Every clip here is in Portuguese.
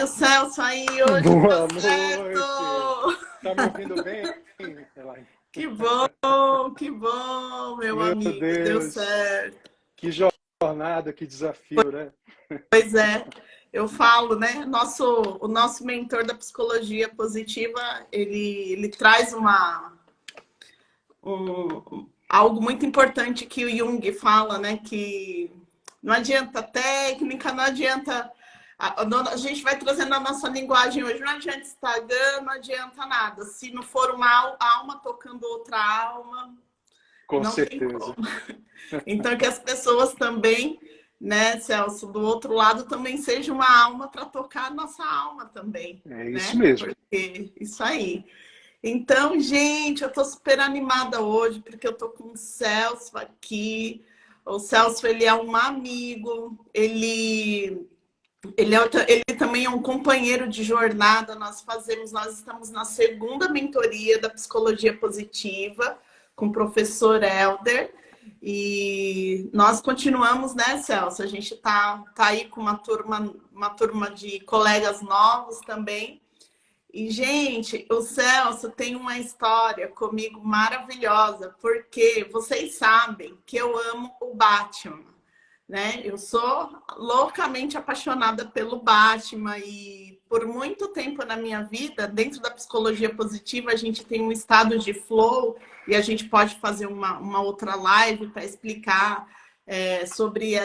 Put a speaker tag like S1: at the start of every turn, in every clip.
S1: Celso aí hoje
S2: Boa
S1: tá
S2: noite!
S1: certo!
S2: Tá me ouvindo bem, Elaine?
S1: Que bom, meu
S2: Meu
S1: amigo, deu
S2: Deus!
S1: certo.
S2: Que jornada, que desafio, né?
S1: Pois é, eu falo, né? O nosso mentor da psicologia positiva, ele traz algo muito importante que o Jung fala, né? Que não adianta técnica, não adianta. A gente vai trazendo a nossa linguagem hoje, não adianta Instagram, não adianta nada. Se não for uma alma tocando outra alma,
S2: Com
S1: não tem
S2: certeza.
S1: como. Então, que as pessoas também, né, Celso, do outro lado também seja uma alma para tocar a nossa alma também,
S2: É isso
S1: né?
S2: mesmo.
S1: Porque isso aí. Então, gente, eu tô super animada hoje, porque eu tô com o Celso aqui. O Celso, ele é um amigo, ele também é um companheiro de jornada. Nós estamos na segunda mentoria da psicologia positiva com o professor Helder. E nós continuamos, né, Celso? A gente tá aí com uma turma de colegas novos também. E, gente, o Celso tem uma história comigo maravilhosa, porque vocês sabem que eu amo o Batman, né? Eu sou loucamente apaixonada pelo Batman e por muito tempo na minha vida, dentro da psicologia positiva, a gente tem um estado de flow e a gente pode fazer uma outra live para explicar sobre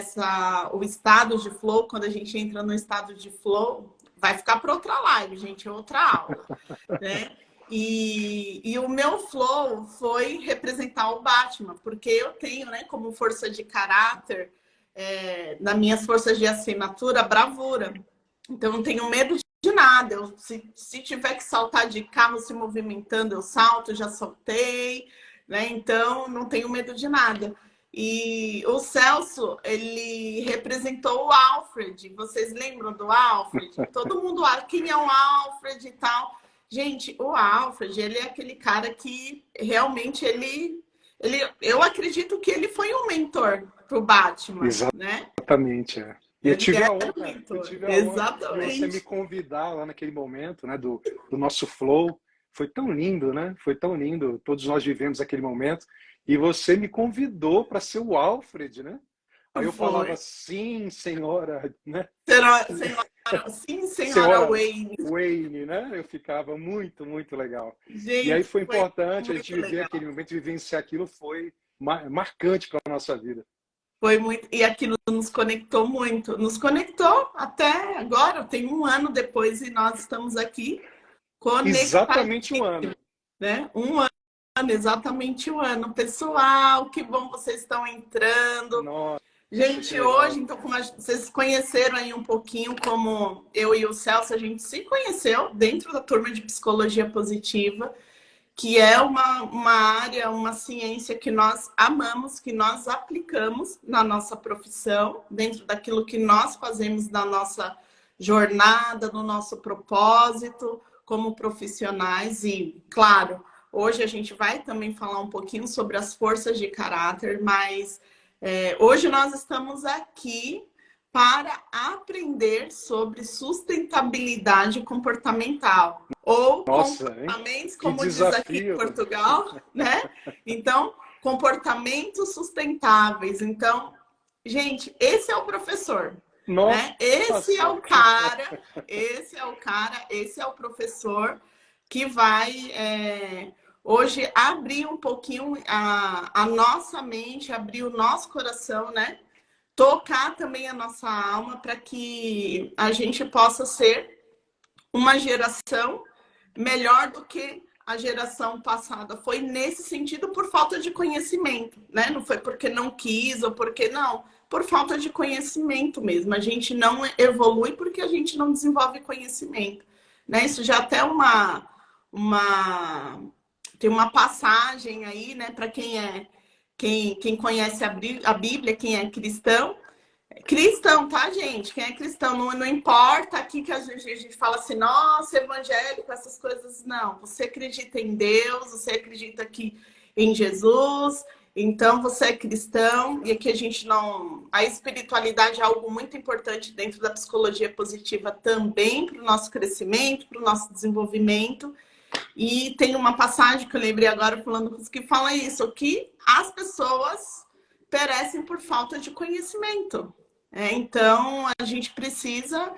S1: o estado de flow. Quando a gente entra no estado de flow, vai ficar para outra live, gente, é outra aula, né? E o meu flow foi representar o Batman, porque eu tenho, né, como força de caráter, nas minhas forças de assinatura, bravura. Então, eu não tenho medo de nada. Se tiver que saltar de carro se movimentando, eu salto, já saltei, né? Então, não tenho medo de nada. E o Celso, ele representou o Alfred. Vocês lembram do Alfred? Todo mundo, quem é o Alfred e tal. Gente, o Alfred, ele é aquele cara que realmente eu acredito que ele foi um mentor pro Batman, né?
S2: Exatamente, é. E
S1: Ele era um
S2: eu
S1: mentor,
S2: tive a honra de você me
S1: exatamente.
S2: convidar lá naquele momento, né, do nosso flow. Foi tão lindo, né? Foi tão lindo. Todos nós vivemos aquele momento. E você me convidou para ser o Alfred, né? Aí eu falava,
S1: Foi.
S2: sim, senhora, né?
S1: Sim, senhora
S2: Senhora
S1: Wayne.
S2: Wayne, né? Eu ficava muito, muito legal. E aí
S1: Gente,
S2: foi
S1: foi
S2: importante a gente
S1: muito
S2: viver
S1: legal.
S2: aquele momento, vivenciar aquilo foi marcante para a nossa vida.
S1: Foi muito. E aquilo nos conectou muito. Nos conectou até agora, tem um ano depois, e nós estamos aqui conectados,
S2: Exatamente um ano.
S1: né? Um ano, exatamente um ano. Pessoal, que bom vocês estão entrando.
S2: Nossa, que
S1: Gente,
S2: legal.
S1: hoje, então, como vocês conheceram aí um pouquinho como eu e o Celso, a gente se conheceu dentro da turma de psicologia positiva, que é uma área, uma ciência que nós amamos, que nós aplicamos na nossa profissão, dentro daquilo que nós fazemos na nossa jornada, no nosso propósito como profissionais. E, claro, hoje a gente vai também falar um pouquinho sobre as forças de caráter, mas hoje nós estamos aqui para aprender sobre sustentabilidade comportamental, ou
S2: Nossa, hein?
S1: comportamentos,
S2: Que
S1: como diz aqui em
S2: desafio.
S1: Portugal, né? Então, comportamentos sustentáveis. Então, gente, esse é o professor, né? Esse é
S2: Nossa.
S1: o cara, esse é o professor que vai hoje abrir um pouquinho a nossa mente, abrir o nosso coração, né? Tocar também a nossa alma para que a gente possa ser uma geração melhor do que a geração passada. Foi nesse sentido por falta de conhecimento, né? Não foi porque não quis ou porque não, por falta de conhecimento mesmo. A gente não evolui porque a gente não desenvolve conhecimento, né? Isso já até uma tem uma passagem aí, né, para quem conhece a Bíblia, quem é cristão, tá, gente? Quem é cristão, não importa aqui que a gente fala assim, nossa, evangélico, essas coisas, não. Você acredita em Deus, você acredita aqui em Jesus, Então, você é cristão, e aqui a gente não. A espiritualidade é algo muito importante dentro da psicologia positiva também para o nosso crescimento, para o nosso desenvolvimento. E tem uma passagem que eu lembrei agora falando que fala isso, que as pessoas perecem por falta de conhecimento. Então, a gente precisa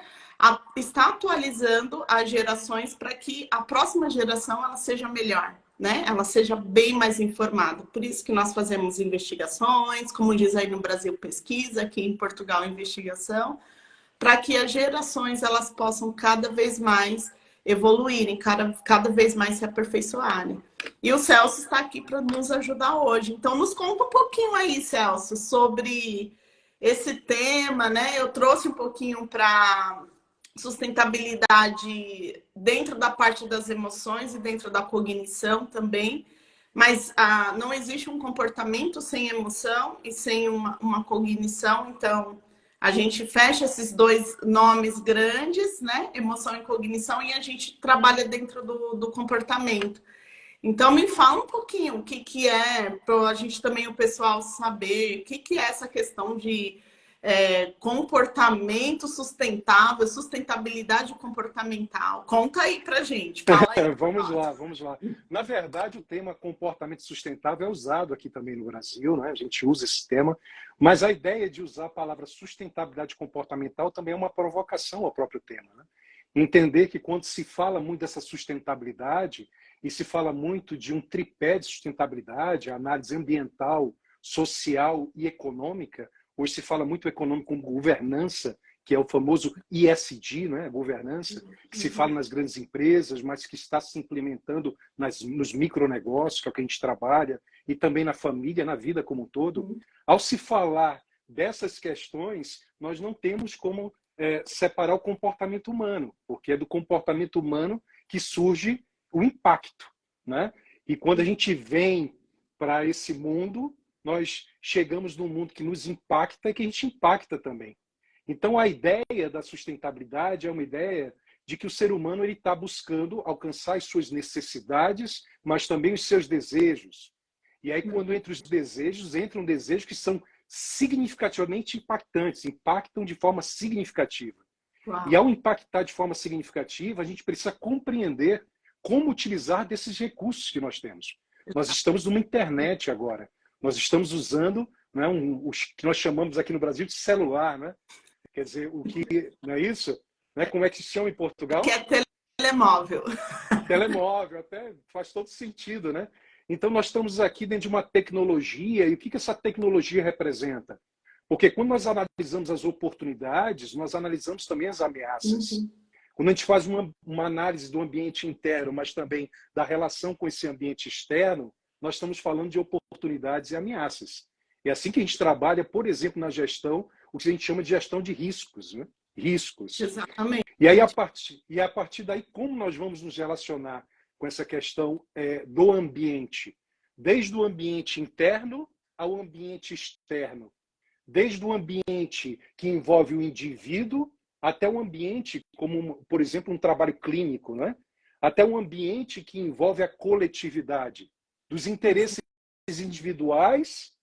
S1: estar atualizando as gerações para que a próxima geração ela seja melhor, né? Ela seja bem mais informada. Por isso que nós fazemos investigações, como diz aí no Brasil, pesquisa, aqui em Portugal, investigação, para que as gerações elas possam cada vez mais evoluírem, cada vez mais se aperfeiçoarem. E o Celso está aqui para nos ajudar hoje. Então, nos conta um pouquinho aí, Celso, sobre esse tema, né? Eu trouxe um pouquinho para sustentabilidade dentro da parte das emoções e dentro da cognição também, mas não existe um comportamento sem emoção e sem uma cognição, então a gente fecha esses dois nomes grandes, né? Emoção e cognição, e a gente trabalha dentro do comportamento. Então, me fala um pouquinho o que é, para a gente também, o pessoal, saber o que é essa questão de comportamento sustentável, sustentabilidade comportamental. Conta aí pra gente, fala aí.
S2: Vamos lá, vamos lá. Na verdade, o tema comportamento sustentável é usado aqui também no Brasil, né? A gente usa esse tema, mas a ideia de usar a palavra sustentabilidade comportamental também é uma provocação ao próprio tema, né? Entender que quando se fala muito dessa sustentabilidade e se fala muito de um tripé de sustentabilidade, a análise ambiental, social e econômica. Hoje se fala muito econômico como governança, que é o famoso ESG, né? Governança, que se fala nas grandes empresas, mas que está se implementando nos micronegócios, que é o que a gente trabalha, e também na família, na vida como um todo. Ao se falar dessas questões, nós não temos como separar o comportamento humano, porque é do comportamento humano que surge o impacto, né? E quando a gente vem para esse mundo, nós chegamos num mundo que nos impacta e que a gente impacta também. Então, a ideia da sustentabilidade é uma ideia de que o ser humano está buscando alcançar as suas necessidades, mas também os seus desejos. E aí, quando entre os desejos, entram desejos que são significativamente impactantes, impactam de forma significativa. Uau. E ao impactar de forma significativa, a gente precisa compreender como utilizar desses recursos que nós temos. Nós estamos numa internet agora. Nós estamos usando, né, os que nós chamamos aqui no Brasil de celular, né? Quer dizer, o que não é isso? Né? Como é que se chama em Portugal?
S1: Que é telemóvel.
S2: Telemóvel, até faz todo sentido, né? Então nós estamos aqui dentro de uma tecnologia, e o que essa tecnologia representa? Porque quando nós analisamos as oportunidades, nós analisamos também as ameaças. Quando a gente faz uma análise do ambiente interno, mas também da relação com esse ambiente externo, nós estamos falando de oportunidades e ameaças. É assim que a gente trabalha, por exemplo, na gestão, o que a gente chama de gestão de riscos, né? Riscos.
S1: Exatamente.
S2: E aí, a partir daí, como nós vamos nos relacionar com essa questão do ambiente? Desde o ambiente interno ao ambiente externo. Desde o ambiente que envolve o indivíduo até o ambiente, como, por exemplo, um trabalho clínico, né? Até um ambiente que envolve a coletividade. Dos interesses individuais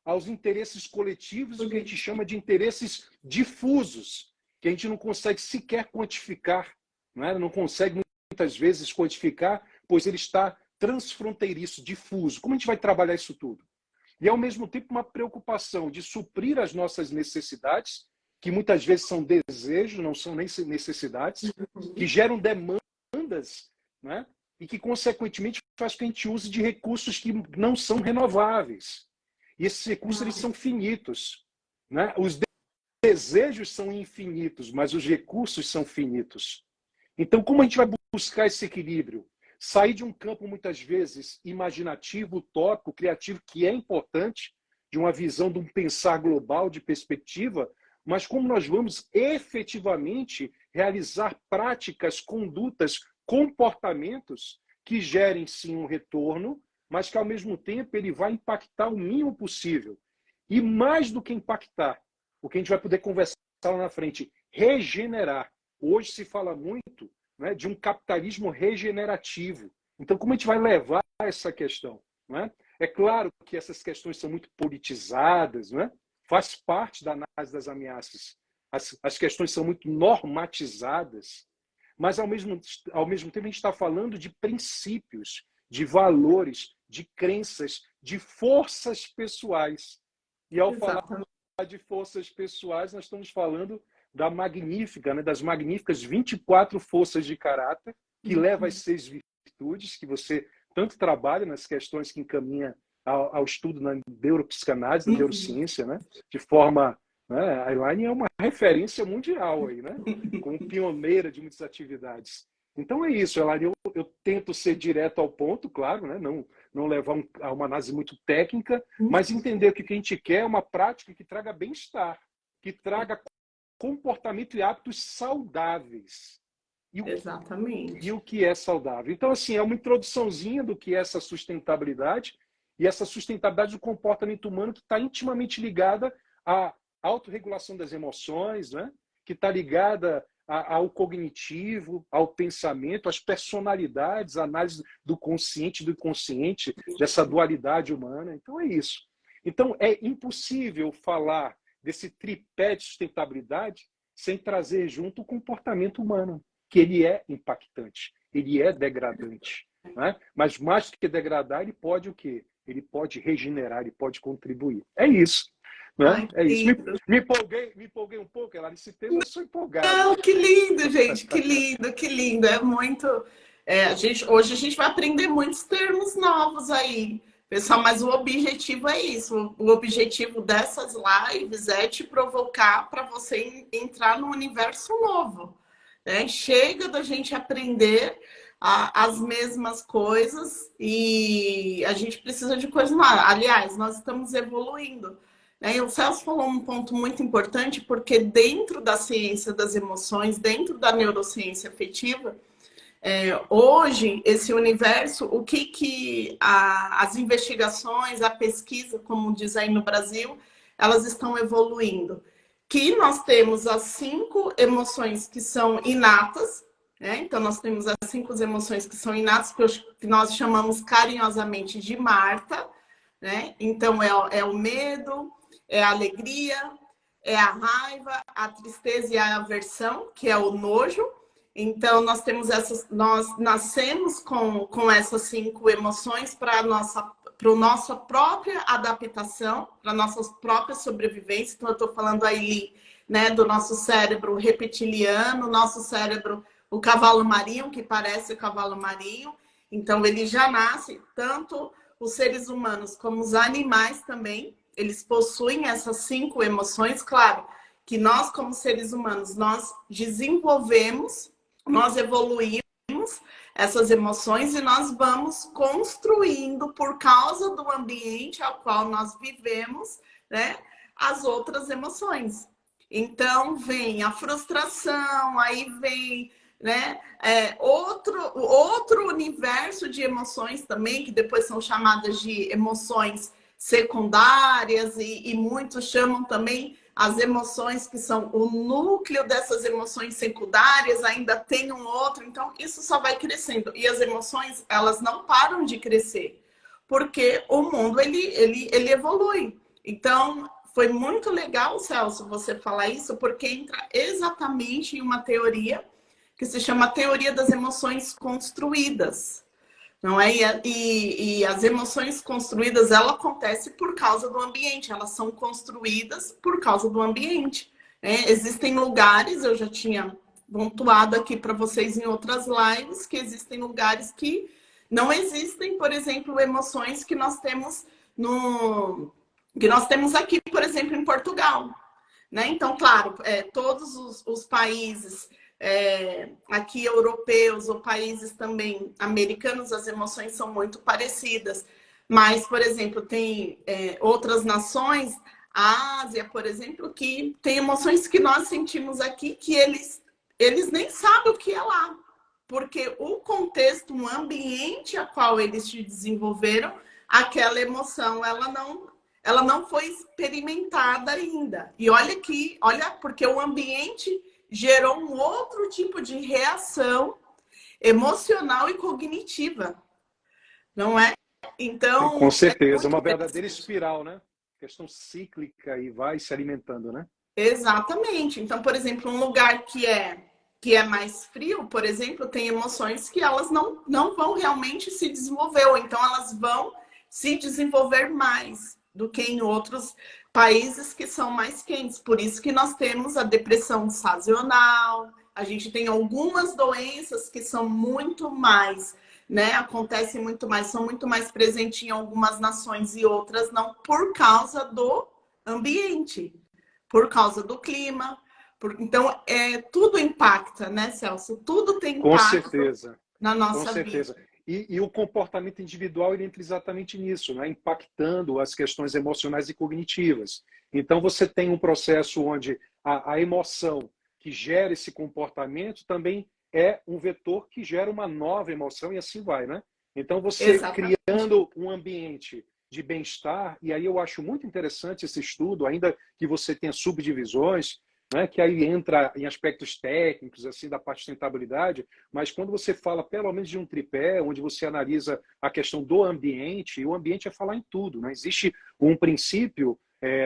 S2: aos interesses coletivos, o que a gente chama de interesses difusos, que a gente não consegue sequer quantificar, não consegue muitas vezes quantificar, pois ele está transfronteiriço, difuso. Como a gente vai trabalhar isso tudo? E, ao mesmo tempo, uma preocupação de suprir as nossas necessidades, que muitas vezes são desejos, não são nem necessidades, que geram demandas, né? E que, consequentemente, faz com que a gente use de recursos que não são renováveis. E esses recursos eles são finitos, né? Os desejos são infinitos, mas os recursos são finitos. Então, como a gente vai buscar esse equilíbrio? Sair de um campo, muitas vezes, imaginativo, utópico, criativo, que é importante, de uma visão de um pensar global, de perspectiva, mas como nós vamos efetivamente realizar práticas, condutas, comportamentos que gerem, sim, um retorno, mas que, ao mesmo tempo, ele vai impactar o mínimo possível. E mais do que impactar, o que a gente vai poder conversar lá na frente, regenerar. Hoje se fala muito, né, de um capitalismo regenerativo. Então, como a gente vai levar essa questão? Né? É claro que essas questões são muito politizadas, não é? Faz parte da análise das ameaças. As questões são muito normatizadas, mas, ao mesmo tempo, a gente está falando de princípios, de valores, de crenças, de forças pessoais. E ao falar
S1: Exatamente.
S2: de forças pessoais, nós estamos falando da magnífica, né, das magníficas 24 forças de caráter, que leva às 6 virtudes, que você tanto trabalha nas questões que encaminha ao estudo na neuropsicanálise, na neurociência, né, de forma... Né, a Elaine é uma referência mundial aí, né, como pioneira de muitas atividades. Então é isso, Elaine, eu tento ser direto ao ponto, claro, né, não levar a uma análise muito técnica, mas entender que o que a gente quer é uma prática que traga bem-estar, que traga comportamento e hábitos saudáveis. E o que é saudável? Então, assim, é uma introduçãozinha do que é essa sustentabilidade, e essa sustentabilidade do comportamento humano que está intimamente ligada à autorregulação das emoções, né? Que está ligada ao cognitivo, ao pensamento, às personalidades, à análise do consciente e do inconsciente, dessa dualidade humana. Então, é isso. Então, é impossível falar desse tripé de sustentabilidade sem trazer junto o comportamento humano, que ele é impactante, ele é degradante, né? Mas mais do que degradar, ele pode o quê? Ele pode regenerar, ele pode contribuir. É isso. Né?
S1: Ai,
S2: É isso. Me empolguei um pouco, ela nesse tema, eu sou empolgado.
S1: Não, que lindo, gente, que lindo, que lindo. É muito. Hoje a gente vai aprender muitos termos novos aí, pessoal, mas o objetivo é isso. O objetivo dessas lives é te provocar para você entrar num universo novo. Né? Chega da gente aprender as mesmas coisas e a gente precisa de coisas novas. Aliás, nós estamos evoluindo. E o Celso falou um ponto muito importante, porque dentro da ciência das emoções, dentro da neurociência afetiva, hoje, esse universo, o que as investigações, a pesquisa, como diz aí no Brasil, elas estão evoluindo. Que nós temos as 5 emoções que são inatas, né? Então, nós temos as 5 emoções que são inatas, que nós chamamos carinhosamente de Marta, né? Então, é o medo, é a alegria, é a raiva, a tristeza e a aversão, que é o nojo. Então, nós nascemos com essas 5 emoções para a nossa própria adaptação, para a nossa própria sobrevivência. Então, eu estou falando aí, né, do nosso cérebro reptiliano, nosso cérebro, o cavalo marinho, que parece o cavalo marinho. Então, ele já nasce, tanto os seres humanos como os animais também, eles possuem essas 5 emoções. Claro que nós, como seres humanos, nós desenvolvemos, nós evoluímos essas emoções e nós vamos construindo, por causa do ambiente ao qual nós vivemos, né, as outras emoções. Então, vem a frustração, aí vem, né, outro universo de emoções também, que depois são chamadas de emoções secundárias, e muitos chamam também as emoções que são o núcleo dessas emoções secundárias, ainda tem um outro. Então, isso só vai crescendo. E as emoções, elas não param de crescer, porque o mundo, ele evolui. Então, foi muito legal, Celso, você falar isso, porque entra exatamente em uma teoria que se chama teoria das emoções construídas. Não é? E as emoções construídas, ela acontece por causa do ambiente, elas são construídas por causa do ambiente. Né? Existem lugares, eu já tinha pontuado aqui para vocês em outras lives, que existem lugares que não existem, por exemplo, emoções que nós temos aqui, por exemplo, em Portugal. Né? Então, claro, todos os países aqui europeus ou países também americanos, as emoções são muito parecidas. Mas, por exemplo, tem outras nações, a Ásia, por exemplo, que tem emoções que nós sentimos aqui que eles nem sabem o que é lá. Porque o contexto, o ambiente a qual eles se desenvolveram, aquela emoção, ela não foi experimentada ainda. E olha, porque o ambiente gerou um outro tipo de reação emocional e cognitiva, não é? Então,
S2: Com certeza,
S1: muito
S2: uma verdadeira
S1: interessante.
S2: espiral, né? Questão cíclica e vai se alimentando, né?
S1: Exatamente. Então, por exemplo, um lugar que é mais frio, por exemplo, tem emoções que elas não vão realmente se desenvolver, ou então elas vão se desenvolver mais do que em outros países que são mais quentes. Por isso que nós temos a depressão sazonal, a gente tem algumas doenças que são muito mais, né? Acontecem muito mais, são muito mais presentes em algumas nações e outras não, por causa do ambiente, por causa do clima. Então, tudo impacta, né, Celso? Tudo tem
S2: Com
S1: impacto
S2: certeza,
S1: na
S2: com
S1: nossa vida.
S2: certeza. E o comportamento individual ele entra exatamente nisso, né? Impactando as questões emocionais e cognitivas. Então, você tem um processo onde a emoção que gera esse comportamento também é um vetor que gera uma nova emoção e assim vai, né? Então, você
S1: Exatamente.
S2: criando um ambiente de bem-estar, e aí eu acho muito interessante esse estudo, ainda que você tenha subdivisões, né, que aí entra em aspectos técnicos assim da parte de sustentabilidade, mas quando você fala pelo menos de um tripé, onde você analisa a questão do ambiente, e o ambiente é falar em tudo, né? Existe um princípio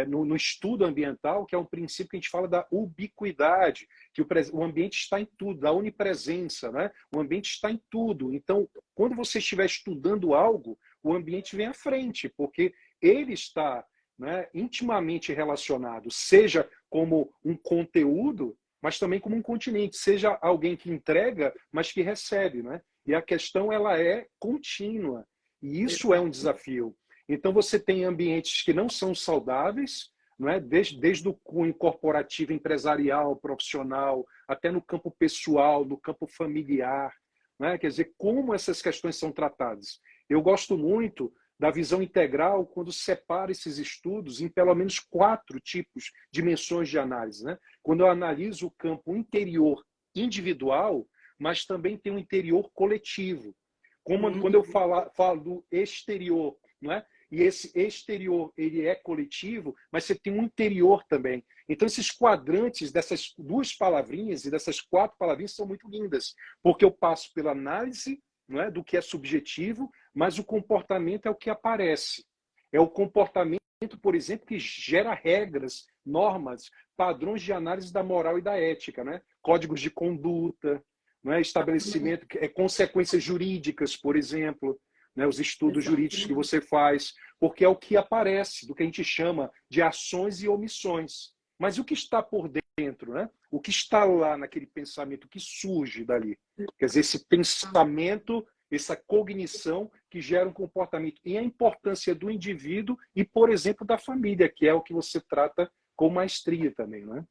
S2: no estudo ambiental, que é um princípio que a gente fala da ubiquidade, que o ambiente está em tudo, da onipresença, né? O ambiente está em tudo. Então, quando você estiver estudando algo, o ambiente vem à frente, porque ele está, né, intimamente relacionado, seja como um conteúdo, mas também como um continente, seja alguém que entrega, mas que recebe, né? E a questão ela é contínua, e isso é um desafio. Então você tem ambientes que não são saudáveis, não é? Desde o cunho corporativo, empresarial, profissional, até no campo pessoal, no campo familiar, né? Quer dizer, como essas questões são tratadas. Eu gosto muito da visão integral quando separa esses estudos em pelo menos 4 tipos, dimensões de análise, né? Quando eu analiso o campo interior individual, mas também tem um interior coletivo. Quando eu falo do exterior, não é? E esse exterior ele é coletivo, mas você tem um interior também. Então esses quadrantes dessas 2 palavrinhas e dessas 4 palavrinhas são muito lindas, porque eu passo pela análise, não é, do que é subjetivo, mas o comportamento é o que aparece. É o comportamento, por exemplo, que gera regras, normas, padrões de análise da moral e da ética, né? Códigos de conduta, não é? Estabelecimento, consequências jurídicas, por exemplo, né? Os estudos jurídicos que você faz, porque é o que aparece, do que a gente chama de ações e omissões. Mas o que está por dentro, né? O que está lá naquele pensamento, o que surge dali? Quer dizer, esse pensamento, essa cognição que gera um comportamento. E a importância do indivíduo e, por exemplo, da família, que é o que você trata com maestria também, não é?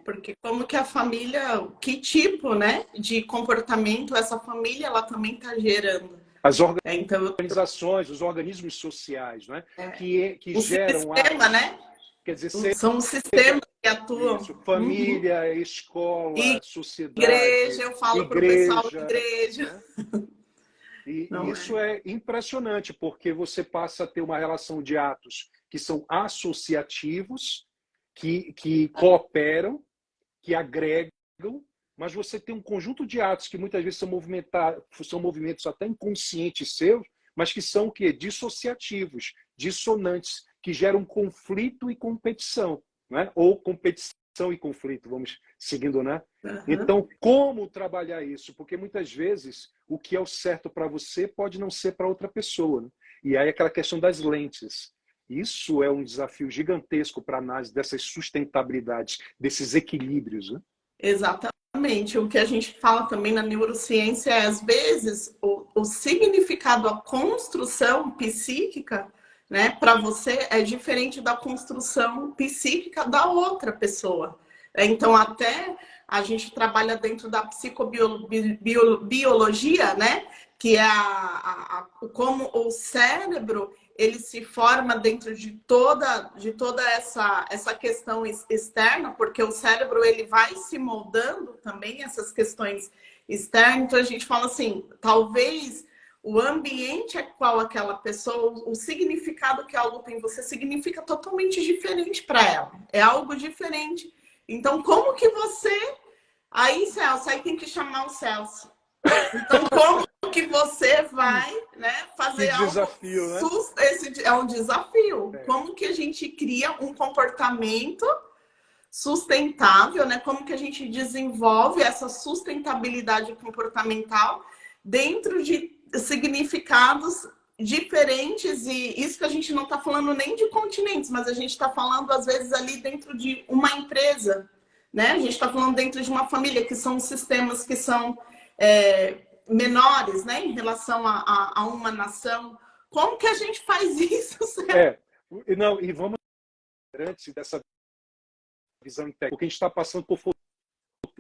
S1: Porque como que a família, que tipo, né, de comportamento essa família ela também está gerando.
S2: As
S1: Então,
S2: organizações, os organismos sociais, não é?
S1: é,
S2: Que
S1: o
S2: geram
S1: sistema,
S2: atos.
S1: né?
S2: Quer dizer,
S1: São os
S2: seja
S1: sistemas que atuam.
S2: isso, família, escola,
S1: Igreja,
S2: sociedade,
S1: eu falo para o pessoal,
S2: igreja,
S1: igreja.
S2: né? E
S1: Não
S2: isso
S1: é?
S2: é impressionante, porque você passa a ter uma relação de atos que são associativos, que cooperam, que agregam, mas você tem um conjunto de atos que muitas vezes são movimentos até inconscientes seus, mas que são o quê? Dissociativos, dissonantes, que geram conflito e competição, né? Ou competição e conflito, vamos seguindo, né?
S1: Uhum.
S2: Então, como trabalhar isso? Porque muitas vezes o que é o certo para você pode não ser para outra pessoa, né? E aí aquela questão das lentes. Isso é um desafio gigantesco para a análise dessas sustentabilidades, desses equilíbrios, né?
S1: Exatamente. O que a gente fala também na neurociência é, às vezes, o significado, a construção psíquica, né, para você é diferente da construção psíquica da outra pessoa. Então, até a gente trabalha dentro da psicobiologia, né, que é como o cérebro ele se forma dentro de toda essa questão externa, porque o cérebro ele vai se moldando também essas questões externas. Então a gente fala assim, talvez o ambiente a qual aquela pessoa, o significado que algo tem em você significa totalmente diferente para ela. É algo diferente. Então como que você aí, Celso, aí tem que chamar o Celso. Então como que você vai, né, fazer
S2: que desafio,
S1: algo...
S2: né?
S1: Esse é um desafio.
S2: É.
S1: Como que a gente cria um comportamento sustentável, né? Como que a gente desenvolve essa sustentabilidade comportamental dentro de significados diferentes, e isso que a gente não está falando nem de continentes, mas a gente está falando, às vezes, ali dentro de uma empresa, né? A gente está falando dentro de uma família, que são sistemas que são menores, né? Em relação a uma nação. Como que a gente faz isso?
S2: Não, e vamos antes dessa visão integral, porque a gente está passando por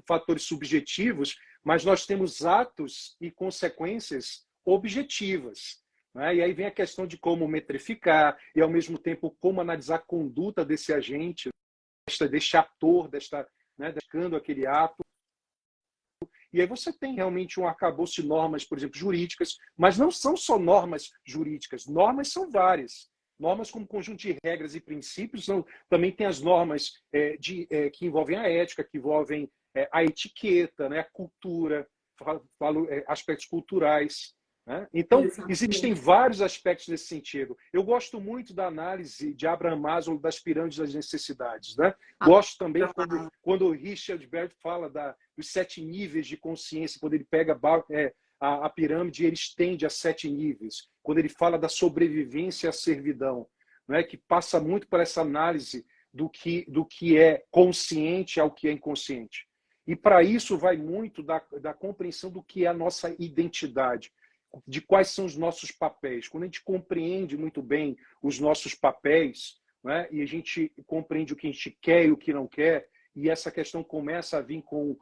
S2: fatores subjetivos, mas nós temos atos e consequências objetivas. Né? E aí vem a questão de como metrificar e, ao mesmo tempo, como analisar a conduta desse agente, deste ator, dedicando aquele ato. E aí você tem realmente um arcabouço de normas, por exemplo, jurídicas, mas não são só normas jurídicas, normas são várias. Normas como conjunto de regras e princípios, também tem as normas que envolvem a ética, que envolvem a etiqueta, né, a cultura, falo aspectos culturais. Né? Então, existem vários aspectos nesse sentido. Eu gosto muito da análise de Abraham Maslow das pirâmides das necessidades. Né? Gosto também quando o Richard Bert fala dos 7 níveis de consciência, quando ele pega a pirâmide, ele estende a 7 níveis. Quando ele fala da sobrevivência à servidão, né? Que passa muito por essa análise do que é consciente ao que é inconsciente. E para isso vai muito da compreensão do que é a nossa identidade, de quais são os nossos papéis. Quando a gente compreende muito bem os nossos papéis, né? E a gente compreende o que a gente quer e o que não quer, e essa questão começa a vir com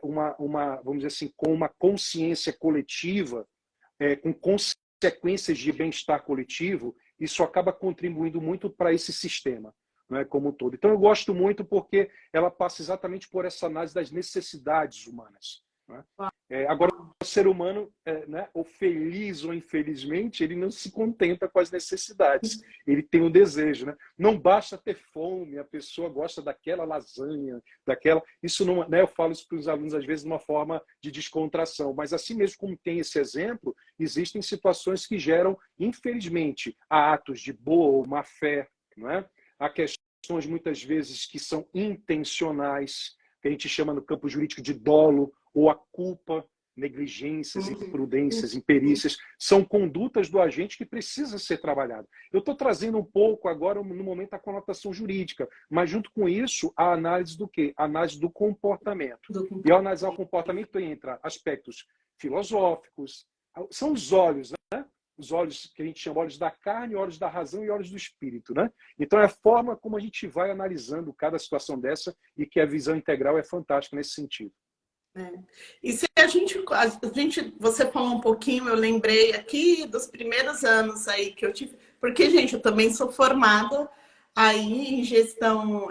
S2: vamos dizer assim, com uma consciência coletiva, com consequências de bem-estar coletivo, isso acaba contribuindo muito para esse sistema, né, como um todo. Então eu gosto muito porque ela passa exatamente por essa análise das necessidades humanas. Né? Agora, o ser humano, né, ou feliz ou infelizmente, ele não se contenta com as necessidades. Ele tem um desejo. Né? Não basta ter fome, a pessoa gosta daquela lasanha, daquela... Isso não, né, eu falo isso para os alunos, às vezes, de uma forma de descontração. Mas, assim mesmo como tem esse exemplo, existem situações que geram, infelizmente, atos de boa ou má fé. Não é? Há questões, muitas vezes, que são intencionais, que a gente chama no campo jurídico de dolo, ou a culpa, negligências, imprudências, imperícias, são condutas do agente que precisam ser trabalhadas. Eu estou trazendo um pouco agora, no momento, a conotação jurídica, mas junto com isso, a análise do quê? A análise do comportamento. E ao analisar o comportamento entra aspectos filosóficos, são os olhos, né? Os olhos que a gente chama olhos da carne, olhos da razão e olhos do espírito, né? Então é a forma como a gente vai analisando cada situação dessa, e que a visão integral é fantástica nesse sentido.
S1: E se a gente, você falou um pouquinho, eu lembrei aqui dos primeiros anos aí que eu tive, porque, gente, eu também sou formada aí em gestão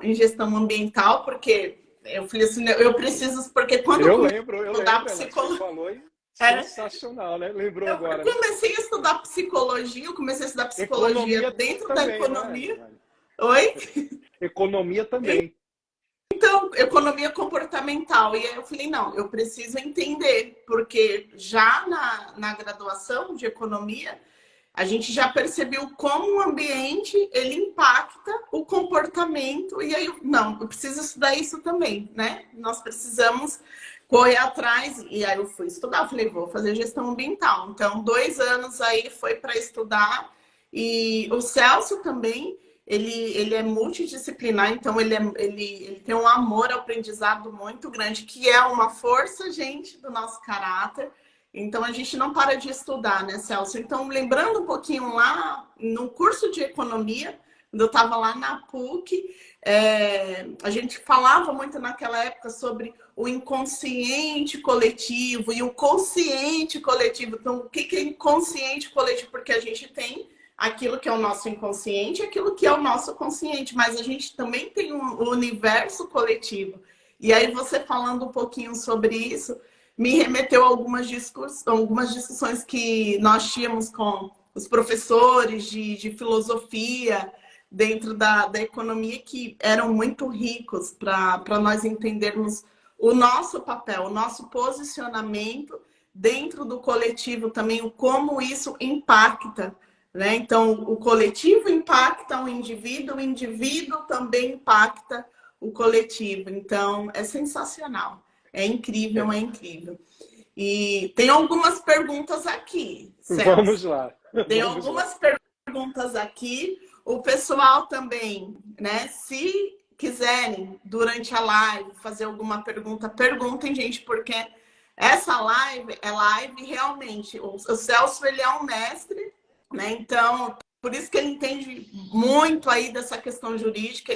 S1: ambiental, porque eu falei assim, eu preciso, porque quando
S2: eu lembro,
S1: psicologia,
S2: você falou, sensacional, né? Lembrou agora.
S1: Eu comecei a estudar psicologia,
S2: Economia
S1: dentro
S2: também,
S1: da economia.
S2: Né?
S1: Oi?
S2: Economia também.
S1: Então, economia comportamental. E aí eu falei, não, eu preciso entender, porque já na graduação de economia, a gente já percebeu como o ambiente, ele impacta o comportamento. E aí, eu preciso estudar isso também, né? Nós precisamos correr atrás. E aí eu fui estudar, eu falei, vou fazer gestão ambiental. Então, 2 anos aí foi para estudar. E o Celso também... Ele é multidisciplinar, então ele tem um amor ao aprendizado muito grande, que é uma força, gente, do nosso caráter. Então, a gente não para de estudar, né, Celso? Então, lembrando um pouquinho lá, no curso de economia, quando eu estava lá na PUC, a gente falava muito naquela época sobre o inconsciente coletivo e o consciente coletivo. Então, o que é inconsciente coletivo? Porque a gente tem aquilo que é o nosso inconsciente, aquilo que é o nosso consciente, mas a gente também tem um universo coletivo. E aí você falando um pouquinho sobre isso, me remeteu a algumas discussões que nós tínhamos com os professores de filosofia dentro da economia, que eram muito ricos para nós entendermos o nosso papel, o nosso posicionamento dentro do coletivo também, como isso impacta, né? Então, o coletivo impacta o indivíduo também impacta o coletivo. Então, é sensacional. É incrível, é incrível. E tem algumas perguntas aqui, Celso.
S2: Vamos lá.
S1: Tem algumas perguntas aqui. O pessoal também, né? Se quiserem, durante a live, fazer alguma pergunta, perguntem, gente, porque essa live é live realmente. O Celso, ele é um mestre, né? Então, por isso que ele entende muito aí dessa questão jurídica.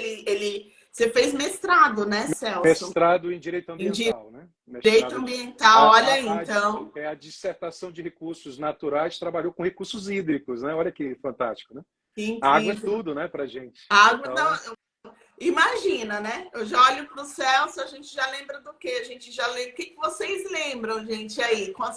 S1: Você fez mestrado, né, Celso?
S2: Mestrado em Direito Ambiental, né?
S1: Direito Ambiental, olha aí, então.
S2: A dissertação de recursos naturais trabalhou com recursos hídricos, né? Olha que fantástico, né? A água é tudo, né, pra gente.
S1: A água, então... Imagina, né? Eu já olho para o Celso, a gente já lembra do quê? A gente já lembra. O que vocês lembram, gente, aí? Quando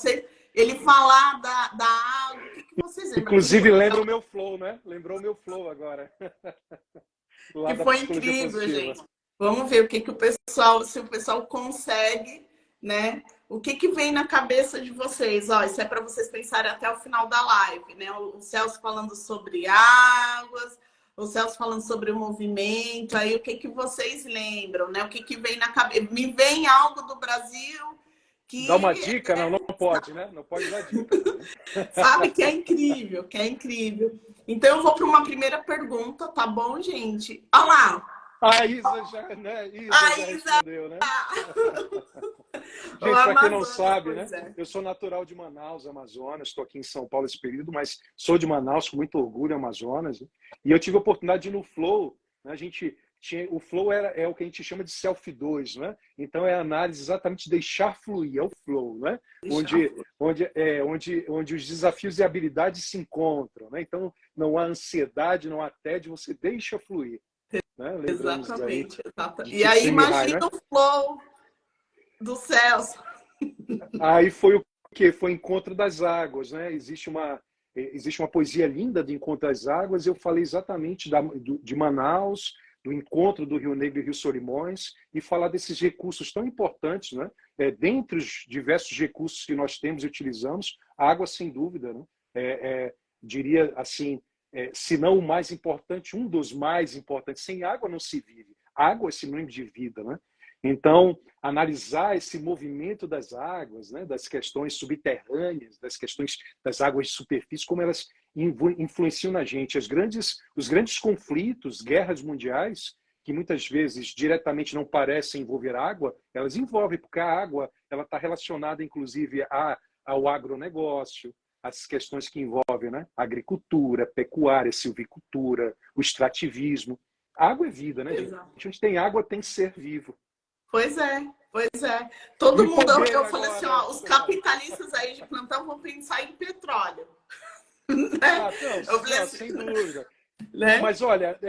S1: ele falar da água, o que vocês lembram?
S2: Inclusive, lembra o meu flow, né? Lembrou o meu flow agora.
S1: Que foi incrível, gente. Vamos ver o que o pessoal, se o pessoal consegue, né? O que vem na cabeça de vocês? Ó, isso é para vocês pensarem até o final da live, né? O Celso falando sobre águas, o Celso falando sobre o movimento, aí o que vocês lembram, né? O que vem na cabeça? Me vem algo do Brasil que...
S2: Dá uma dica? Não pode, né? Não pode dar dica.
S1: Sabe que é incrível, que é incrível. Então eu vou para uma primeira pergunta, tá bom, gente? Olha lá!
S2: A Isa já, né? Isa já respondeu, né? Gente, para quem não sabe, né? Eu sou natural de Manaus, Amazonas. Estou aqui em São Paulo esse período, mas sou de Manaus com muito orgulho, Amazonas. Né? E eu tive a oportunidade de ir no Flow. Né? O Flow é o que a gente chama de Self 2, né? Então é a análise exatamente de deixar fluir, é o Flow, né? Onde os desafios e habilidades se encontram, né? Então não há ansiedade, não há tédio, você deixa fluir. Né?
S1: Exatamente. E aí imagina, né? O flow do Celso.
S2: Aí foi o que? Foi o Encontro das Águas, né? Existe uma poesia linda de Encontro das Águas. Eu falei exatamente de Manaus, do encontro do Rio Negro e Rio Solimões, e falar desses recursos tão importantes, né? Dentre os diversos recursos que nós temos e utilizamos, a água, sem dúvida, né? Diria assim, se não o mais importante, um dos mais importantes. Sem água não se vive. Água é sinônimo de vida, né? Então, analisar esse movimento das águas, né, das questões subterrâneas, das questões das águas de superfície, como elas influenciam na gente. Os grandes conflitos, guerras mundiais, que muitas vezes diretamente não parecem envolver água, elas envolvem, porque a água está relacionada, inclusive, ao agronegócio, as questões que envolvem, né, agricultura, pecuária, silvicultura, o extrativismo. A água é vida, né, gente? Onde tem água, tem ser vivo.
S1: Pois é. Todo mundo, eu falei assim, ó, os capitalistas aí de plantão vão pensar em petróleo.
S2: Sem dúvida. Né? Mas olha,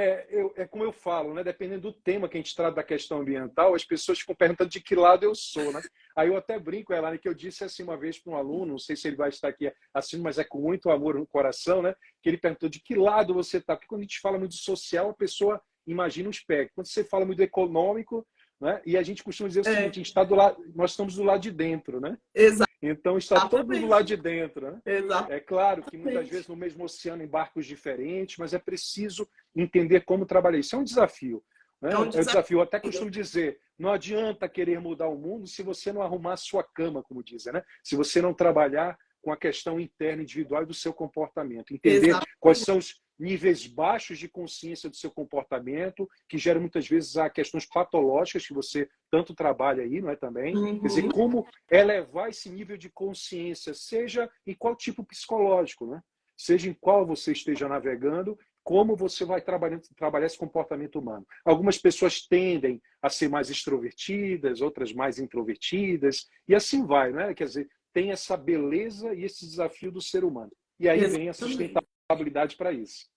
S2: como eu falo, né? Dependendo do tema que a gente trata da questão ambiental, as pessoas ficam perguntando de que lado eu sou, né? Aí eu até brinco, Elaine, que eu disse assim uma vez para um aluno, não sei se ele vai estar aqui assistindo, mas é com muito amor no coração, né? Que ele perguntou de que lado você está. Porque quando a gente fala muito social, a pessoa imagina um espectro. Quando você fala muito econômico, né? E a gente costuma dizer o seguinte, nós estamos do lado de dentro, né?
S1: Exato.
S2: Então está todo mundo do lado de dentro, né?
S1: Exato.
S2: É claro que muitas vezes no mesmo oceano, em barcos diferentes, mas é preciso entender como trabalhar. Isso é um desafio. Né? É um desafio. Eu até costumo dizer, não adianta querer mudar o mundo se você não arrumar a sua cama, como dizem, né? Se você não trabalhar com a questão interna, individual do seu comportamento. Entender quais são os níveis baixos de consciência do seu comportamento, que geram muitas vezes a questões patológicas que você tanto trabalha aí, não é também? Quer dizer, como elevar esse nível de consciência, seja em qual tipo psicológico, né? Seja em qual você esteja navegando, como você vai trabalhar esse comportamento humano. Algumas pessoas tendem a ser mais extrovertidas, outras mais introvertidas, e assim vai, né? Quer dizer, tem essa beleza e esse desafio do ser humano. E aí vem a sustentabilidade para isso.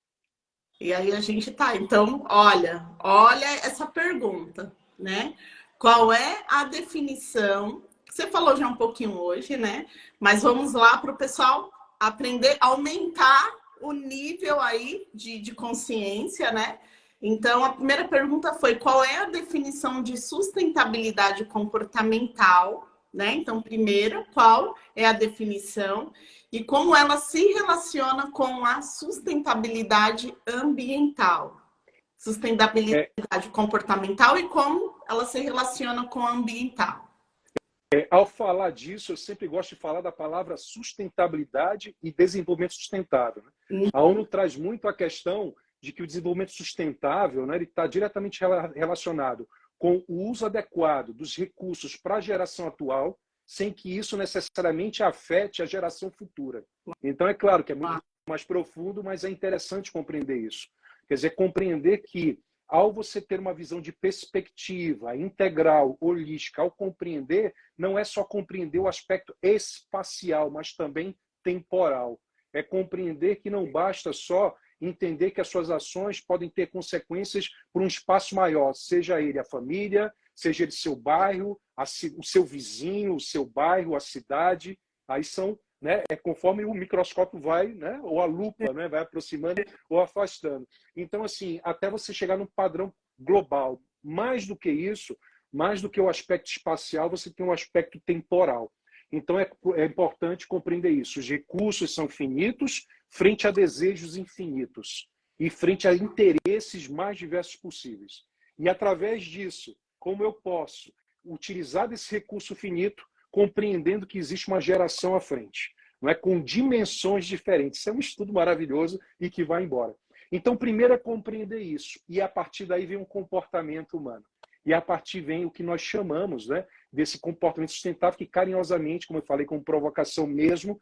S1: E aí a gente tá. Então, olha essa pergunta, né? Qual é a definição? Você falou já um pouquinho hoje, né? Mas vamos lá para o pessoal aprender, aumentar o nível aí de consciência, né? Então, a primeira pergunta foi: qual é a definição de sustentabilidade comportamental né? Então, primeiro, qual é a definição e como ela se relaciona com a sustentabilidade ambiental, sustentabilidade comportamental e como ela se relaciona com a ambiental.
S2: Ao falar disso, eu sempre gosto de falar da palavra sustentabilidade e desenvolvimento sustentável, né? A ONU traz muito a questão de que o desenvolvimento sustentável, né, ele está diretamente relacionado com o uso adequado dos recursos para a geração atual, sem que isso necessariamente afete a geração futura. Então, é claro que é muito mais profundo, mas é interessante compreender isso. Quer dizer, compreender que, ao você ter uma visão de perspectiva integral, holística, ao compreender, não é só compreender o aspecto espacial, mas também temporal. É compreender que não basta só entender que as suas ações podem ter consequências por um espaço maior, seja ele a família, seja ele seu bairro, o seu vizinho, o seu bairro, a cidade. Aí são, né, é conforme o microscópio vai, né, ou a lupa, né, vai aproximando ou afastando. Então, assim, até você chegar num padrão global. Mais do que isso, mais do que o aspecto espacial, você tem um aspecto temporal. Então, é importante compreender isso. Os recursos são finitos frente a desejos infinitos e frente a interesses mais diversos possíveis. E, através disso, como eu posso utilizar desse recurso finito, compreendendo que existe uma geração à frente, não é, com dimensões diferentes. Isso é um estudo maravilhoso e que vai embora. Então, primeiro é compreender isso. E, a partir daí, vem um comportamento humano. E a partir vem o que nós chamamos, né, desse comportamento sustentável, que carinhosamente, como eu falei, com provocação mesmo,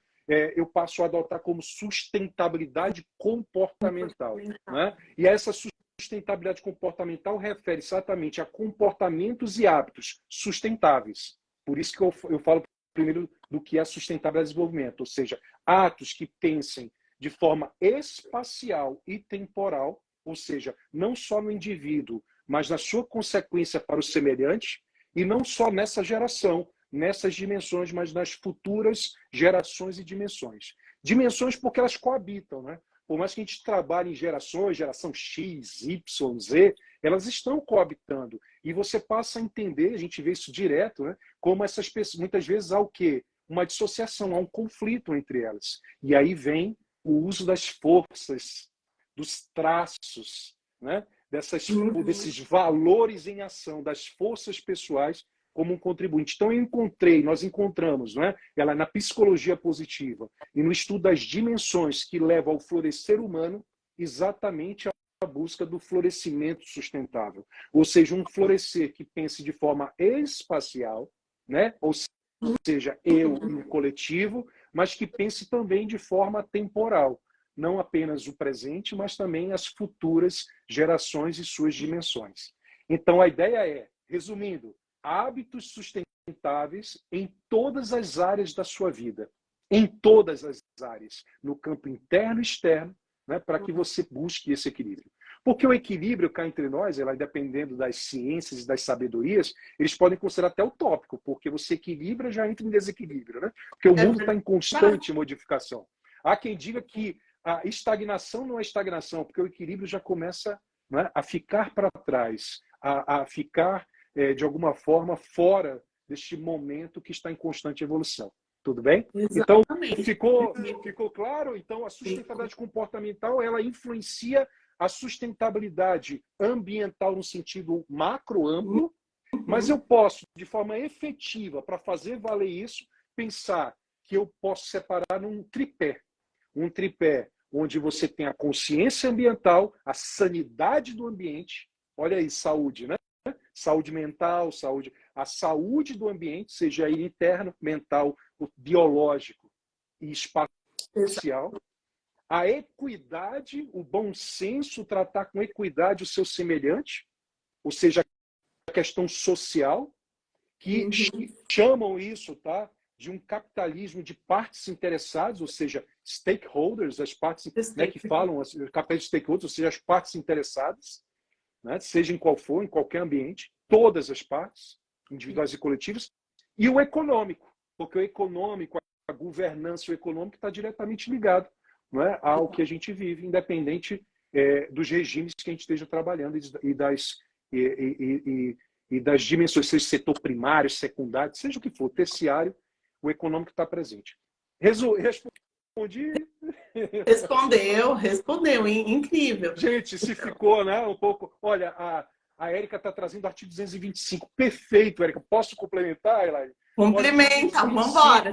S2: eu passo a adotar como sustentabilidade comportamental. Né? E essa sustentabilidade comportamental refere exatamente a comportamentos e hábitos sustentáveis. Por isso que eu falo primeiro do que é sustentabilidade de desenvolvimento, ou seja, atos que pensem de forma espacial e temporal, ou seja, não só no indivíduo, mas na sua consequência para o semelhante, e não só nessa geração, nessas dimensões, mas nas futuras gerações e dimensões. Dimensões porque elas coabitam, né? Por mais que a gente trabalhe em gerações, geração X, Y, Z, elas estão coabitando. E você passa a entender, a gente vê isso direto, né? Como essas pessoas, muitas vezes há o quê? Uma dissociação, há um conflito entre elas. E aí vem o uso das forças, dos traços, né? Desses valores em ação, das forças pessoais como um contribuinte. Então, nós encontramos, não é? Ela na psicologia positiva e no estudo das dimensões que levam ao florescer humano, exatamente a busca do florescimento sustentável. Ou seja, um florescer que pense de forma espacial, né? Ou seja, eu e o coletivo, mas que pense também de forma temporal. Não apenas o presente, mas também as futuras gerações e suas dimensões. Então, a ideia é, resumindo, hábitos sustentáveis em todas as áreas da sua vida, em todas as áreas, no campo interno e externo, né, para que você busque esse equilíbrio. Porque o equilíbrio, cá entre nós, ela, dependendo das ciências e das sabedorias, eles podem considerar até utópico, porque você equilibra, já entra em desequilíbrio, né? Porque o mundo está em constante modificação. Há quem diga que a estagnação não é estagnação, porque o equilíbrio já começa, né, a ficar para trás, a ficar, de alguma forma, fora deste momento que está em constante evolução. Tudo bem?
S1: Exatamente.
S2: Então, ficou claro? Então, a sustentabilidade comportamental, ela influencia a sustentabilidade ambiental no sentido macro, amplo, mas eu posso, de forma efetiva, para fazer valer isso, pensar que eu posso separar num tripé. Um tripé onde você tem a consciência ambiental, a sanidade do ambiente, olha aí, saúde, né? Saúde mental, a saúde do ambiente, seja ele interno, mental, biológico e espacial. A equidade, o bom senso, tratar com equidade o seu semelhante, ou seja, a questão social, que chamam isso, tá, de um capitalismo de partes interessadas, ou seja, stakeholders, as partes, né, que falam, o capitalismo de stakeholders, ou seja, as partes interessadas, né, seja em qual for, em qualquer ambiente, todas as partes, individuais e coletivas, e o econômico, porque o econômico, a governança, o econômico está diretamente ligado, não é, ao que a gente vive, independente dos regimes que a gente esteja trabalhando e das dimensões, seja setor primário, secundário, seja o que for, terciário, o econômico está presente. Respondi.
S1: Respondeu, incrível.
S2: Gente, se ficou, né, um pouco... Olha, a Érica está trazendo o artigo 225. Perfeito, Érica. Posso complementar, Elaine?
S1: Complementa, vamos embora.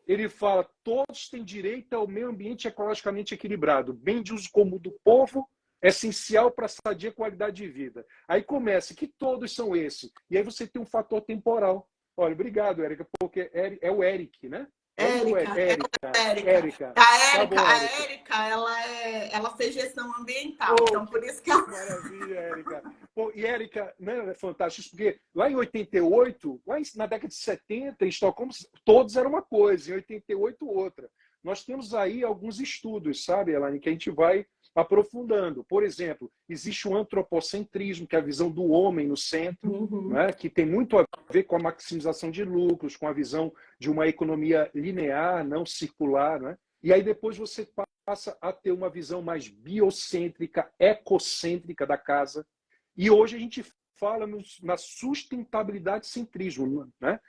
S2: Ele fala, todos têm direito ao meio ambiente ecologicamente equilibrado, bem de uso comum do povo, essencial para a sadia qualidade de vida. Aí começa, que todos são esses. E aí você tem um fator temporal. Olha, obrigado, Érica, porque é o Eric, né?
S1: Érica. A Érica, ela fez gestão ambiental, então por isso que ela...
S2: Maravilha, Érica. E Érica, né, é fantástico, porque lá em 88, lá na década de 70, em Estocolmo, todos eram uma coisa, em 88 outra. Nós temos aí alguns estudos, sabe, Elaine, que a gente vai aprofundando. Por exemplo, existe o antropocentrismo, que é a visão do homem no centro, né, que tem muito a ver com a maximização de lucros, com a visão de uma economia linear, não circular. Né? E aí depois você passa a ter uma visão mais biocêntrica, ecocêntrica da casa. E hoje a gente fala na sustentabilidade centrismo, né?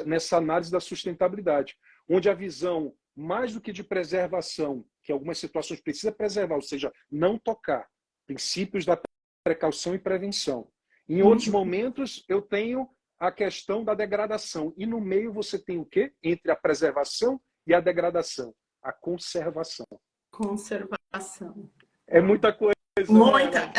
S2: Nessa análise da sustentabilidade, onde a visão, mais do que de preservação, que algumas situações precisa preservar, ou seja, não tocar, princípios da precaução e prevenção. Em outros momentos, eu tenho a questão da degradação. E no meio você tem o quê? Entre a preservação e a degradação. A conservação.
S1: Conservação.
S2: É muita coisa.
S1: Muita.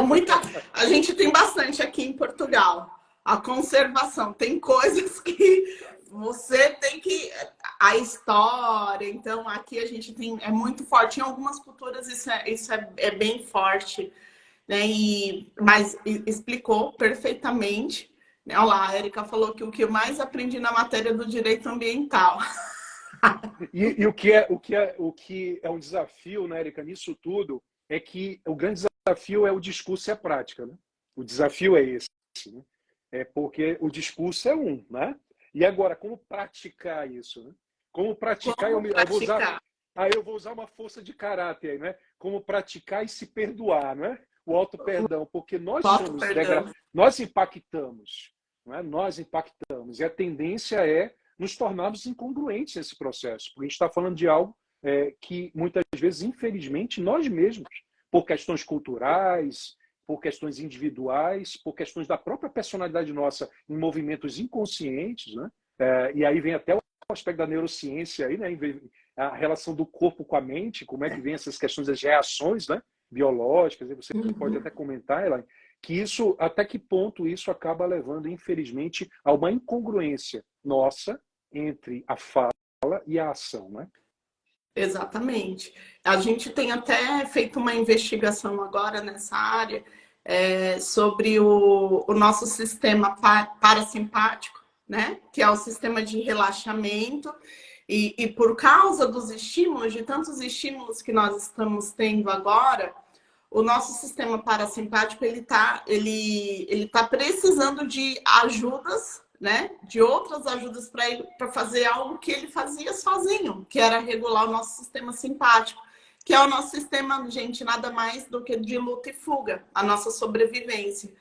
S1: Muita. A gente tem bastante aqui em Portugal. A conservação. Tem coisas que você tem que... A história, então aqui a gente tem... É muito forte. Em algumas culturas isso é bem forte. Né? Mas explicou perfeitamente. Olha lá, a Érica falou que o que eu mais aprendi na matéria do direito ambiental.
S2: E o que é um desafio, né, Érica, nisso tudo, é que o grande desafio é o discurso e a prática. Né? O desafio é esse. Né? É porque o discurso é um, né? E agora, como praticar isso? Né? Como praticar? Eu vou usar uma força de caráter aí, né? Como praticar e se perdoar, né? O auto-perdão, porque nós nós impactamos, não é? Nós impactamos. E a tendência é nos tornarmos incongruentes nesse processo, porque a gente está falando de algo que muitas vezes, infelizmente, nós mesmos, por questões culturais, por questões individuais, por questões da própria personalidade nossa em movimentos inconscientes, né? E aí vem até o aspecto da neurociência, aí, né? A relação do corpo com a mente, como é que vem essas questões das reações, né? Biológicas, você pode até comentar, Elaine, que isso, até que ponto isso acaba levando, infelizmente, a uma incongruência nossa entre a fala e a ação, né?
S1: Exatamente. A gente tem até feito uma investigação agora nessa área sobre o nosso sistema parasimpático, né? Que é o sistema de relaxamento. E por causa dos estímulos, de tantos estímulos que nós estamos tendo agora, o nosso sistema parasimpático ele tá precisando de ajudas, né? De outras ajudas para fazer algo que ele fazia sozinho, que era regular o nosso sistema simpático, que é o nosso sistema, gente, nada mais do que de luta e fuga, a nossa sobrevivência.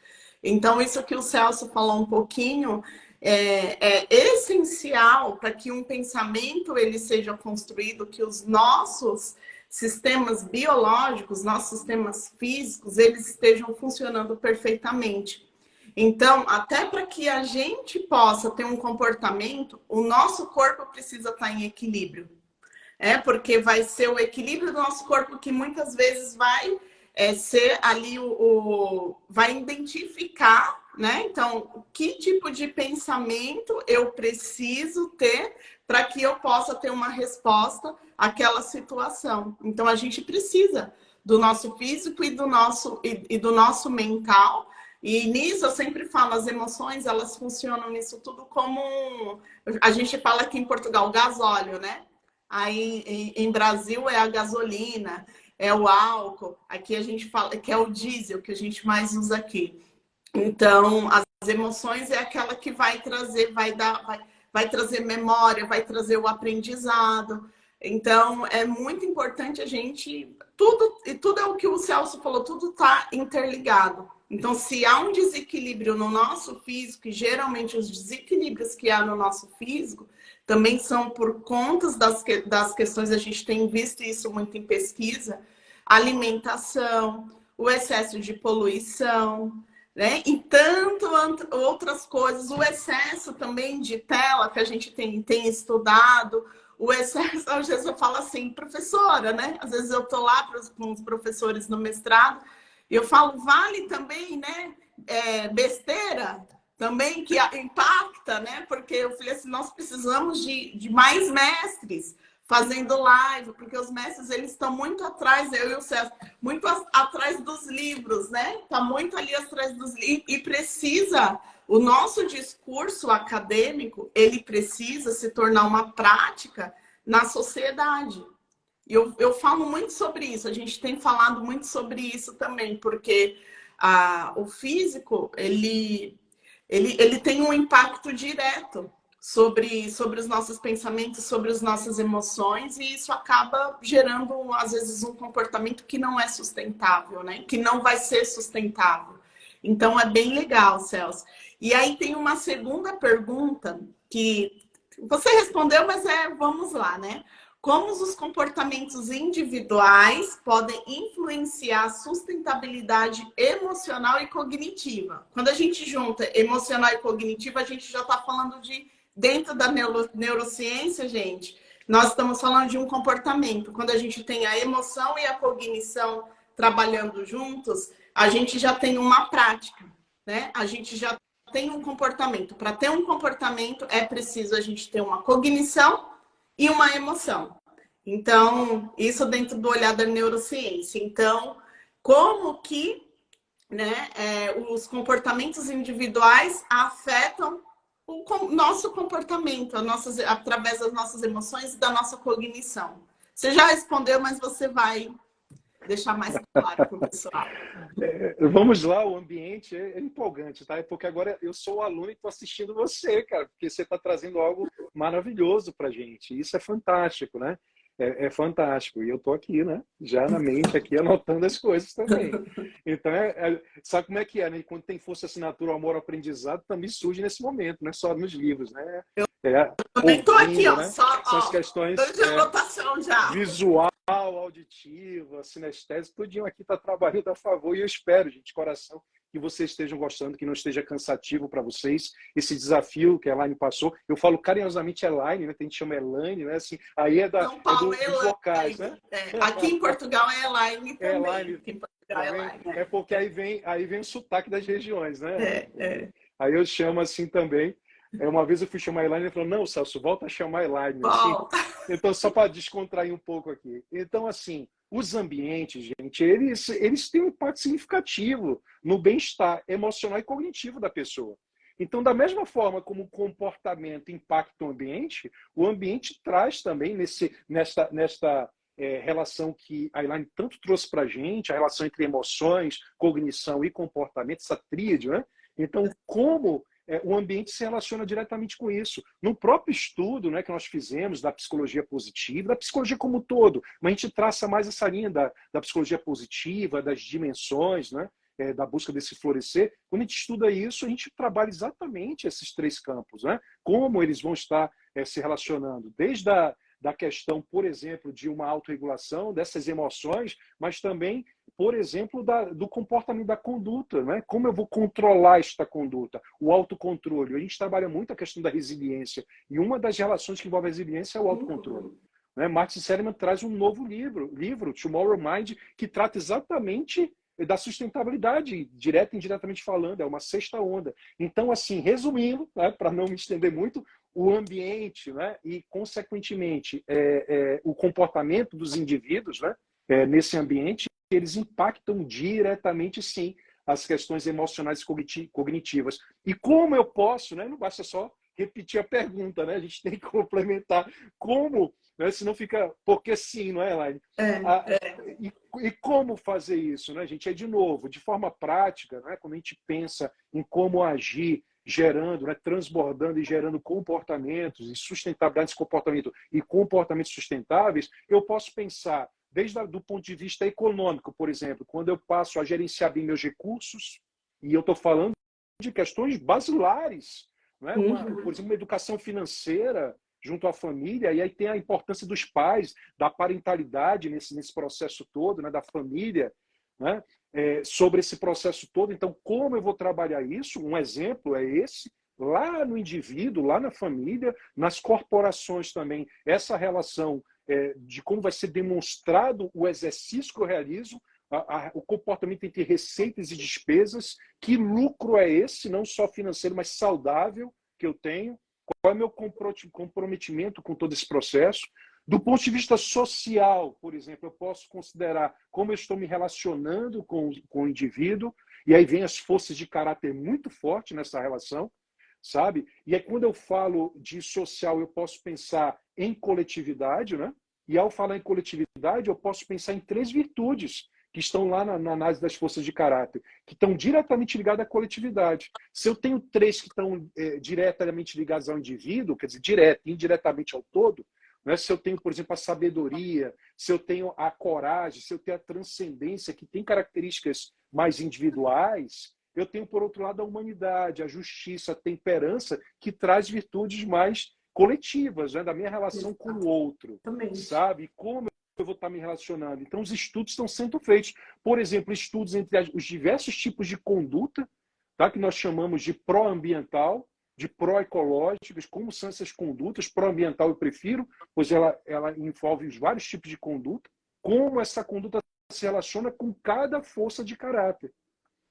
S1: Então, isso que o Celso falou um pouquinho é essencial para que um pensamento ele seja construído, que os nossos sistemas biológicos, nossos sistemas físicos, eles estejam funcionando perfeitamente. Então, até para que a gente possa ter um comportamento, o nosso corpo precisa estar em equilíbrio. Porque vai ser o equilíbrio do nosso corpo que muitas vezes vai ser ali vai identificar, né? Então, que tipo de pensamento eu preciso ter para que eu possa ter uma resposta àquela situação. Então, a gente precisa do nosso físico e do nosso mental. E nisso eu sempre falo, as emoções, elas funcionam nisso tudo como... A gente fala aqui em Portugal, gasóleo, né? Aí em Brasil é a gasolina, é o álcool. Aqui a gente fala que é o diesel, que a gente mais usa aqui. Então, as emoções é aquela que vai trazer, vai trazer memória, vai trazer o aprendizado. Então, é muito importante a gente... Tudo é o que o Celso falou, tudo está interligado. Então, se há um desequilíbrio no nosso físico, e geralmente os desequilíbrios que há no nosso físico também são por conta das questões, a gente tem visto isso muito em pesquisa, alimentação, o excesso de poluição, né? E tanto outras coisas, o excesso também de tela que a gente tem estudado, o excesso, às vezes eu falo assim, professora, né? Às vezes eu tô lá com os professores no mestrado, e eu falo, vale também, né? Besteira também que impacta, né? Porque eu falei assim, nós precisamos de mais mestres fazendo live, porque os mestres eles estão muito atrás, eu e o César, muito atrás dos livros, né? Está muito ali atrás dos livros e precisa, o nosso discurso acadêmico, ele precisa se tornar uma prática na sociedade. E eu falo muito sobre isso, a gente tem falado muito sobre isso também, porque o físico, ele tem um impacto direto sobre os nossos pensamentos, sobre as nossas emoções, e isso acaba gerando, às vezes, um comportamento que não é sustentável, né? Que não vai ser sustentável. Então, é bem legal, Celso. E aí tem uma segunda pergunta que você respondeu, mas vamos lá, né? Como os comportamentos individuais podem influenciar a sustentabilidade emocional e cognitiva? Quando a gente junta emocional e cognitiva, a gente já está falando de, dentro da neurociência, gente, nós estamos falando de um comportamento. Quando a gente tem a emoção e a cognição trabalhando juntos, a gente já tem uma prática, né? A gente já tem um comportamento. Para ter um comportamento, é preciso a gente ter uma cognição e uma emoção. Então, isso dentro do olhar da neurociência. Então, como que, né, os comportamentos individuais afetam o nosso comportamento, através das nossas emoções e da nossa cognição? Você já respondeu, mas você vai deixar mais claro para o pessoal.
S2: Vamos lá, o ambiente é empolgante, tá? Porque agora eu sou o aluno e estou assistindo você, cara, porque você está trazendo algo maravilhoso para a gente. Isso é fantástico, né? É fantástico. E eu estou aqui, né? Já na mente, aqui, anotando as coisas também. Então, sabe como é que é, né? Quando tem força, assinatura, amor, aprendizado, também surge nesse momento, não é só nos livros, né?
S1: Também estou aqui, ó,
S2: né?
S1: só
S2: São as questões
S1: de anotação já.
S2: Visual, auditiva, sinestésica, tudinho aqui está trabalhando a favor. E eu espero, gente, de coração, que vocês estejam gostando, que não esteja cansativo para vocês. Esse desafio que a Elaine passou, eu falo carinhosamente Elaine, né? Tem gente que chama Elaine, né? Assim, aí
S1: São Paulo,
S2: dos locais, né?
S1: Aqui em Portugal é Elaine também.
S2: Elaine,
S1: Aqui em Portugal é Elaine.
S2: porque aí vem o sotaque das regiões, né?
S1: Aí
S2: eu chamo assim também. Uma vez eu fui chamar a Elaine e falou, não, Celso, volta a chamar a Elaine. Assim. Então, só para descontrair um pouco aqui. Então, assim, os ambientes, gente, eles têm um impacto significativo no bem-estar emocional e cognitivo da pessoa. Então, da mesma forma como o comportamento impacta o ambiente traz também nesta relação que a Elaine tanto trouxe para a gente, a relação entre emoções, cognição e comportamento, essa tríade, né? Então, como o ambiente se relaciona diretamente com isso. No próprio estudo, né, que nós fizemos da psicologia positiva, da psicologia como um todo, mas a gente traça mais essa linha da psicologia positiva, das dimensões, né, da busca desse florescer. Quando a gente estuda isso, a gente trabalha exatamente esses três campos, né? Como eles vão estar se relacionando, desde da questão, por exemplo, de uma autorregulação dessas emoções, mas também, por exemplo, do comportamento da conduta, né? Como eu vou controlar esta conduta? O autocontrole. A gente trabalha muito a questão da resiliência, e uma das relações que envolve a resiliência é o autocontrole. Né? Martin Seligman traz um novo livro, Tomorrow Mind, que trata exatamente da sustentabilidade, direta e indiretamente falando, é uma sexta onda. Então, assim, resumindo, né, para não me estender muito, o ambiente, né, e, consequentemente, o comportamento dos indivíduos, né, nesse ambiente, eles impactam diretamente, sim, as questões emocionais e cognitivas. E como eu posso, né, não basta só repetir a pergunta, né, a gente tem que complementar como, né, senão fica, porque sim, não é, Elaine? E como fazer isso, né, gente? De novo, de forma prática, né, quando a gente pensa em como agir, gerando, né, transbordando e gerando comportamentos e sustentabilidade desse comportamento e comportamentos sustentáveis, eu posso pensar desde do ponto de vista econômico, por exemplo, quando eu passo a gerenciar bem meus recursos, E eu estou falando de questões basilares, não é?
S1: Uhum.
S2: Por exemplo, uma educação financeira junto à família, e aí tem a importância dos pais, da parentalidade nesse processo todo, né? Da família, né? Sobre esse processo todo. Então, como eu vou trabalhar isso? Um exemplo é esse, lá no indivíduo, lá na família, nas corporações também, essa relação de como vai ser demonstrado o exercício que eu realizo, o comportamento entre receitas e despesas, que lucro é esse, não só financeiro, mas saudável que eu tenho, qual é o meu comprometimento com todo esse processo. Do ponto de vista social, por exemplo, eu posso considerar como eu estou me relacionando com o indivíduo, e aí vem as forças de caráter muito forte nessa relação, sabe? E aí quando eu falo de social, eu posso pensar em coletividade, né? E ao falar em coletividade, eu posso pensar em 3 virtudes que estão lá na análise das forças de caráter, que estão diretamente ligadas à coletividade. Se eu tenho 3 que estão diretamente ligados ao indivíduo, quer dizer, direto e indiretamente ao todo, né? Se eu tenho, por exemplo, a sabedoria, se eu tenho a coragem, se eu tenho a transcendência, que tem características mais individuais, eu tenho, por outro lado, a humanidade, a justiça, a temperança, que traz virtudes mais coletivas, né? Da minha relação com o outro, sabe? Como eu vou estar me relacionando. Então, os estudos estão sendo feitos. Por exemplo, estudos entre os diversos tipos de conduta, tá? Que nós chamamos de pró-ambiental, de pró-ecológicas, como são essas condutas. Pró-ambiental eu prefiro, pois ela envolve os vários tipos de conduta, como essa conduta se relaciona com cada força de caráter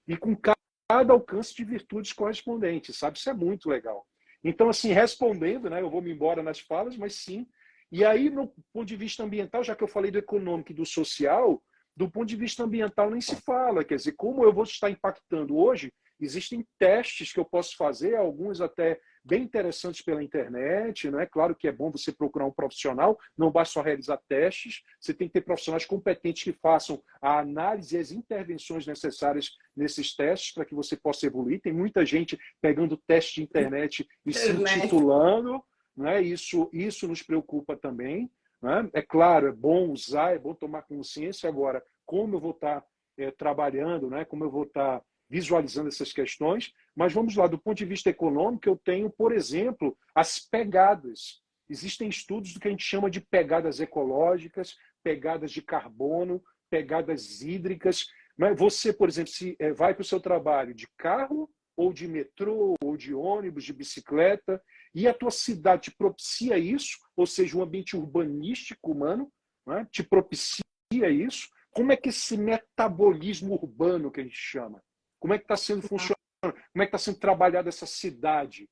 S2: e com cada alcance de virtudes correspondentes, sabe? Isso é muito legal. Então, assim, respondendo, né, eu vou me embora nas falas, mas sim. E aí, no ponto de vista ambiental, já que eu falei do econômico e do social, do ponto de vista ambiental nem se fala. Quer dizer, como eu vou estar impactando hoje, existem testes que eu posso fazer, alguns até bem interessantes pela internet, né? Claro que é bom você procurar um profissional, não basta só realizar testes, você tem que ter profissionais competentes que façam a análise e as intervenções necessárias nesses testes para que você possa evoluir. Tem muita gente pegando teste de internet e se intitulando, né? Isso nos preocupa também, né? É claro, é bom usar, é bom tomar consciência. Agora, como eu vou estar trabalhando, né? Como eu vou estar visualizando essas questões, mas vamos lá, do ponto de vista econômico, eu tenho, por exemplo, as pegadas. Existem estudos do que a gente chama de pegadas ecológicas, pegadas de carbono, pegadas hídricas. Você, por exemplo, se vai para o seu trabalho de carro, ou de metrô, ou de ônibus, de bicicleta, e a tua cidade te propicia isso, ou seja, um ambiente urbanístico humano, né, te propicia isso, como é que esse metabolismo urbano que a gente chama, como é que está sendo funcionando? Como é que está sendo trabalhada essa cidade?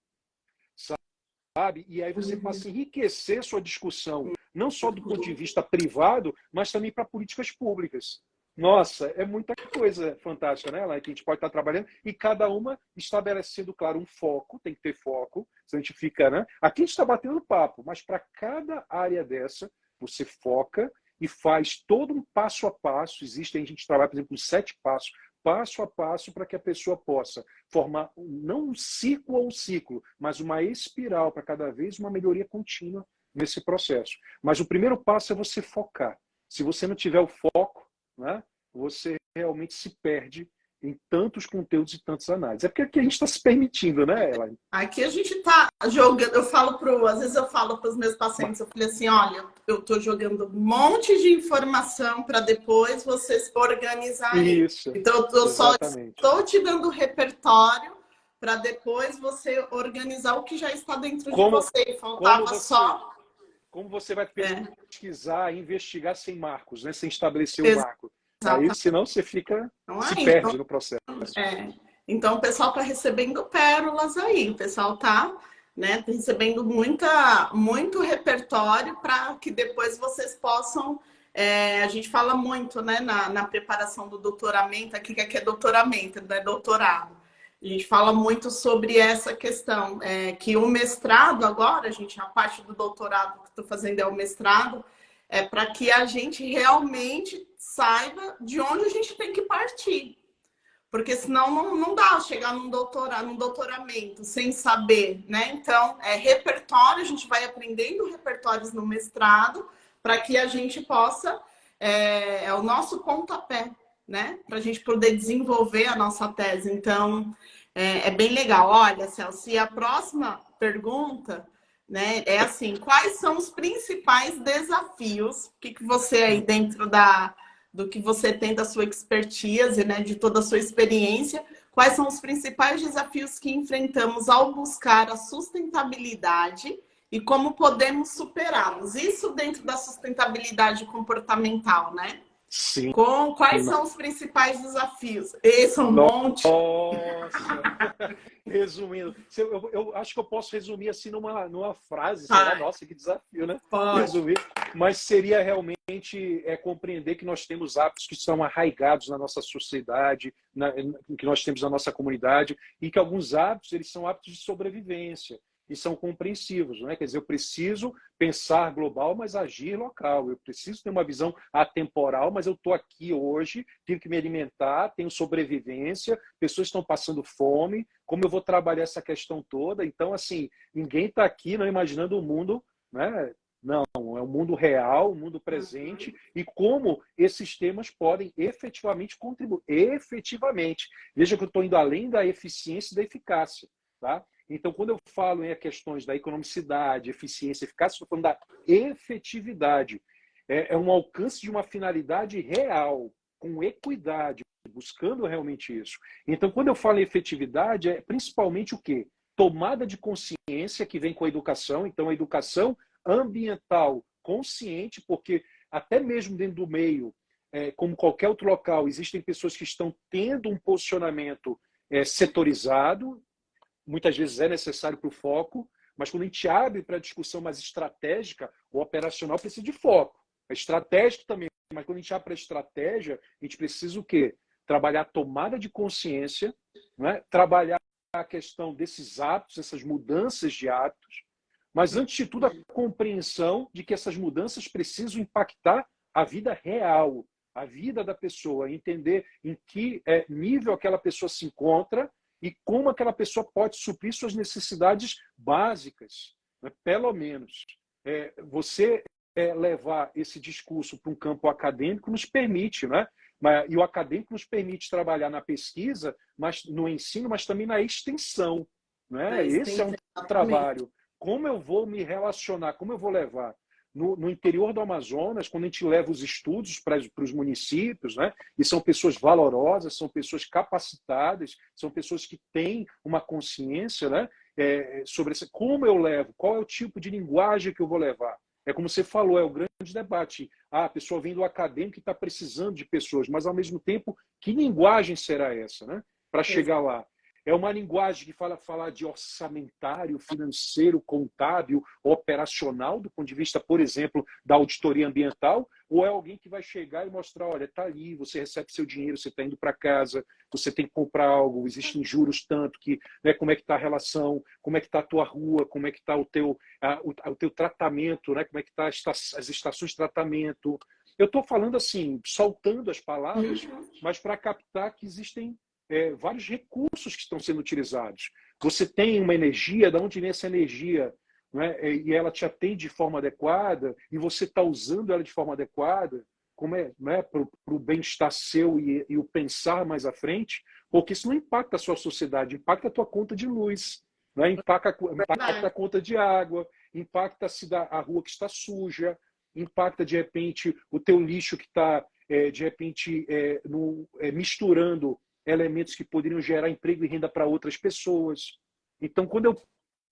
S2: Sabe? E aí você passa a enriquecer sua discussão, não só do ponto de vista privado, mas também para políticas públicas. Nossa, é muita coisa fantástica, né, Laila, que a gente pode estar trabalhando, e cada uma estabelecendo, claro, um foco, tem que ter foco, se a gente fica, né? Aqui a gente está batendo papo, mas para cada área dessa, você foca e faz todo um passo a passo. Existem, a gente trabalha, por exemplo, 7 passos, passo a passo, para que a pessoa possa formar não um ciclo ou um ciclo, mas uma espiral para cada vez uma melhoria contínua nesse processo. Mas o primeiro passo é você focar. Se você não tiver o foco, né, você realmente se perde em tantos conteúdos e tantas análises. É porque aqui a gente está se permitindo, né, Elaine?
S1: Aqui a gente está jogando, às vezes eu falo para os meus pacientes, eu falei assim, olha, eu estou jogando um monte de informação para depois vocês organizarem.
S2: Isso.
S1: Então eu só estou te dando repertório para depois você organizar o que já está dentro de você. Faltava só...
S2: Como você vai pesquisar, investigar sem marcos, né? Sem estabelecer o marco. Aí, senão você fica, se perde no processo.
S1: Então, o pessoal está recebendo pérolas aí. O pessoal está, né, recebendo muito repertório para que depois vocês possam... a gente fala muito, né, na preparação do doutoramento, aqui que é doutoramento, não é doutorado. A gente fala muito sobre essa questão, que o mestrado agora, a parte do doutorado que estou fazendo é o mestrado, para que a gente realmente saiba de onde a gente tem que partir. Porque senão não dá chegar num doutoramento sem saber, né? Então, repertório, a gente vai aprendendo repertórios no mestrado para que a gente possa... é o nosso pontapé, né? Para a gente poder desenvolver a nossa tese. Então, é bem legal. Olha, Celso, e a próxima pergunta, né, é assim: quais são os principais desafios? O que você aí dentro do que você tem da sua expertise, né, de toda a sua experiência, quais são os principais desafios que enfrentamos ao buscar a sustentabilidade e como podemos superá-los? Isso dentro da sustentabilidade comportamental, né?
S2: Sim.
S1: Quais são os principais desafios? Esse é um monte.
S2: Nossa! Resumindo, eu acho que eu posso resumir assim numa frase, sei lá,
S1: Ai,
S2: nossa, que desafio, né?
S1: pode.
S2: Resumir, mas seria realmente compreender que nós temos hábitos que são arraigados na nossa sociedade, que nós temos na nossa comunidade, e que alguns hábitos eles são hábitos de sobrevivência e são compreensivos, né? Quer dizer, eu preciso pensar global, mas agir local. Eu preciso ter uma visão atemporal, mas eu estou aqui hoje, tenho que me alimentar, tenho sobrevivência, pessoas estão passando fome, como eu vou trabalhar essa questão toda? Então, assim, ninguém está aqui não imaginando o mundo, né? Não, é o mundo real, o mundo presente, e como esses temas podem efetivamente contribuir. Efetivamente. Veja que eu estou indo além da eficiência e da eficácia. Tá? Então, quando eu falo em questões da economicidade, eficiência, eficácia, estou falando da efetividade. É um alcance de uma finalidade real, com equidade, buscando realmente isso. Então, quando eu falo em efetividade, é principalmente o quê? Tomada de consciência que vem com a educação. Então, a educação ambiental consciente, porque até mesmo dentro do meio, como qualquer outro local, existem pessoas que estão tendo um posicionamento setorizado, muitas vezes é necessário para o foco, mas quando a gente abre para a discussão mais estratégica, o operacional precisa de foco. É estratégico também, mas quando a gente abre para a estratégia, a gente precisa o quê? Trabalhar a tomada de consciência, né? Trabalhar a questão desses hábitos, essas mudanças de hábitos, mas antes de tudo a compreensão de que essas mudanças precisam impactar a vida real, a vida da pessoa, entender em que nível aquela pessoa se encontra e como aquela pessoa pode suprir suas necessidades básicas, né? Pelo menos. Você levar esse discurso para um campo acadêmico nos permite, né? E o acadêmico nos permite trabalhar na pesquisa, mas no ensino, mas também na extensão, né? Esse é um trabalho. Como eu vou me relacionar, como eu vou levar? No interior do Amazonas, quando a gente leva os estudos para os municípios, né? E são pessoas valorosas, são pessoas capacitadas, são pessoas que têm uma consciência, né? Sobre como eu levo, qual é o tipo de linguagem que eu vou levar. É como você falou, é o grande debate. A pessoa vem do acadêmico e está precisando de pessoas, mas ao mesmo tempo, que linguagem será essa, né? Para chegar lá. É uma linguagem que fala de orçamentário, financeiro, contábil, operacional, do ponto de vista, por exemplo, da auditoria ambiental, ou é alguém que vai chegar e mostrar, olha, está ali, você recebe seu dinheiro, você está indo para casa, você tem que comprar algo, existem juros tanto, que, né, como é que está a relação, como é que está a tua rua, como é que está o teu tratamento, né, como é que está as estações de tratamento. Eu estou falando assim, soltando as palavras, mas para captar que existem vários recursos que estão sendo utilizados. Você tem uma energia, de onde vem essa energia? Né? E ela te atende de forma adequada, e você está usando ela de forma adequada, como né? Para o bem-estar seu e o pensar mais à frente, porque isso não impacta a sua sociedade, impacta a tua conta de luz, né? impacta a conta de água, impacta a rua que está suja, impacta, de repente, o teu lixo que está, de repente, misturando elementos que poderiam gerar emprego e renda para outras pessoas. Então, quando eu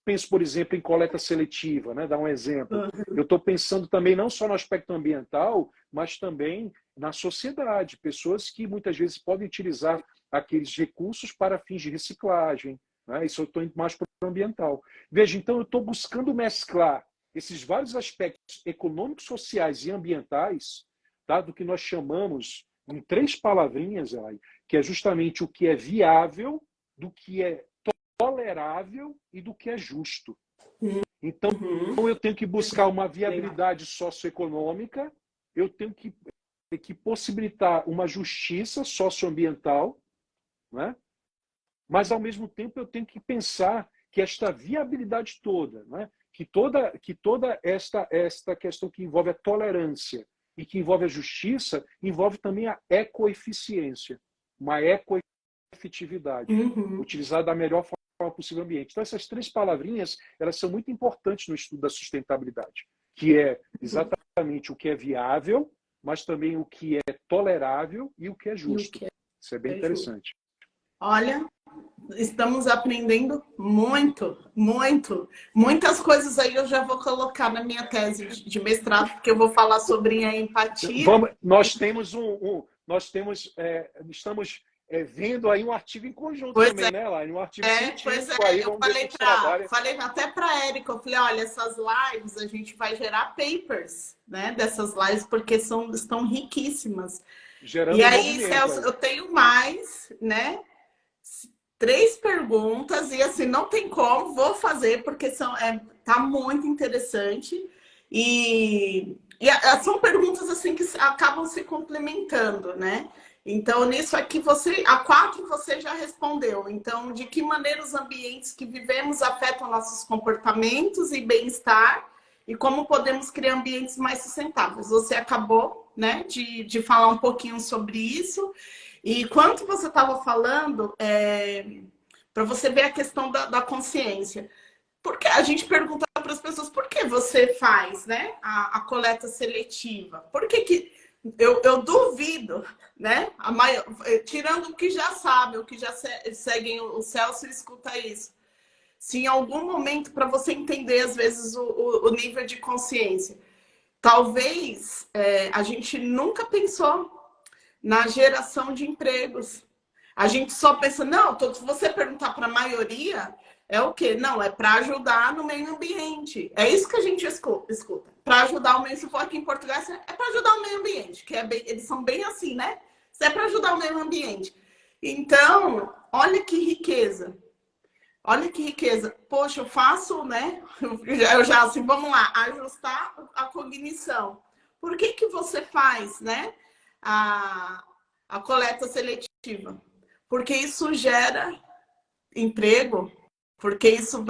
S2: penso, por exemplo, em coleta seletiva, né, dar um exemplo, eu estou pensando também não só no aspecto ambiental, mas também na sociedade. Pessoas que muitas vezes podem utilizar aqueles recursos para fins de reciclagem. Né? Isso eu estou indo mais para o ambiental. Veja, então eu estou buscando mesclar esses vários aspectos econômicos, sociais e ambientais, tá, do que nós chamamos, em 3 palavrinhas, que é justamente o que é viável, do que é tolerável e do que é justo. Então, eu tenho que buscar uma viabilidade socioeconômica, eu tenho que possibilitar uma justiça socioambiental, né? Mas, ao mesmo tempo, eu tenho que pensar que esta viabilidade toda, né? que toda esta questão que envolve a tolerância e que envolve a justiça, envolve também a ecoeficiência, uma ecoefetividade, utilizar da melhor forma possível o ambiente. Então, essas três palavrinhas, elas são muito importantes no estudo da sustentabilidade, que é exatamente o que é viável, mas também o que é tolerável e o que é justo. Isso é bem interessante.
S1: Olha, estamos aprendendo muito, muito. Muitas coisas aí eu já vou colocar na minha tese de mestrado, porque eu vou falar sobre a empatia.
S2: Estamos vendo aí um artigo em conjunto
S1: pois
S2: também,
S1: é.
S2: né, Laine? Um artigo
S1: científico.
S2: Aí,
S1: eu falei até para a Érica, eu falei, olha, essas lives a gente vai gerar papers, né, dessas lives, porque estão riquíssimas.
S2: Gerando
S1: e aí, Celso, eu tenho mais, né, 3 perguntas, e assim, não tem como, vou fazer, porque tá muito interessante. E são perguntas assim que acabam se complementando, né? Então, nisso aqui, a 4 você já respondeu. Então, de que maneira os ambientes que vivemos afetam nossos comportamentos e bem-estar, e como podemos criar ambientes mais sustentáveis? Você acabou, né, de falar um pouquinho sobre isso. E quanto você estava falando, para você ver a questão da consciência. Porque a gente pergunta para as pessoas por que você faz, né, a coleta seletiva? Por que eu duvido, né? Tirando o que já sabe, o que já seguem o Celso, escuta isso. Se em algum momento, para você entender, às vezes, o nível de consciência, talvez a gente nunca pensou na geração de empregos. A gente só pensa, não, se você perguntar para a maioria, é o quê? Não, é para ajudar no meio ambiente. É isso que a gente escuta. Para ajudar o meio, se for aqui em Portugal, é para ajudar o meio ambiente, que eles são bem assim, né? Isso é para ajudar o meio ambiente. Então, olha que riqueza. Olha que riqueza. Poxa, eu faço, né? Eu já assim, vamos lá, ajustar a cognição. Por que você faz, né? A coleta seletiva? Porque isso gera emprego, porque isso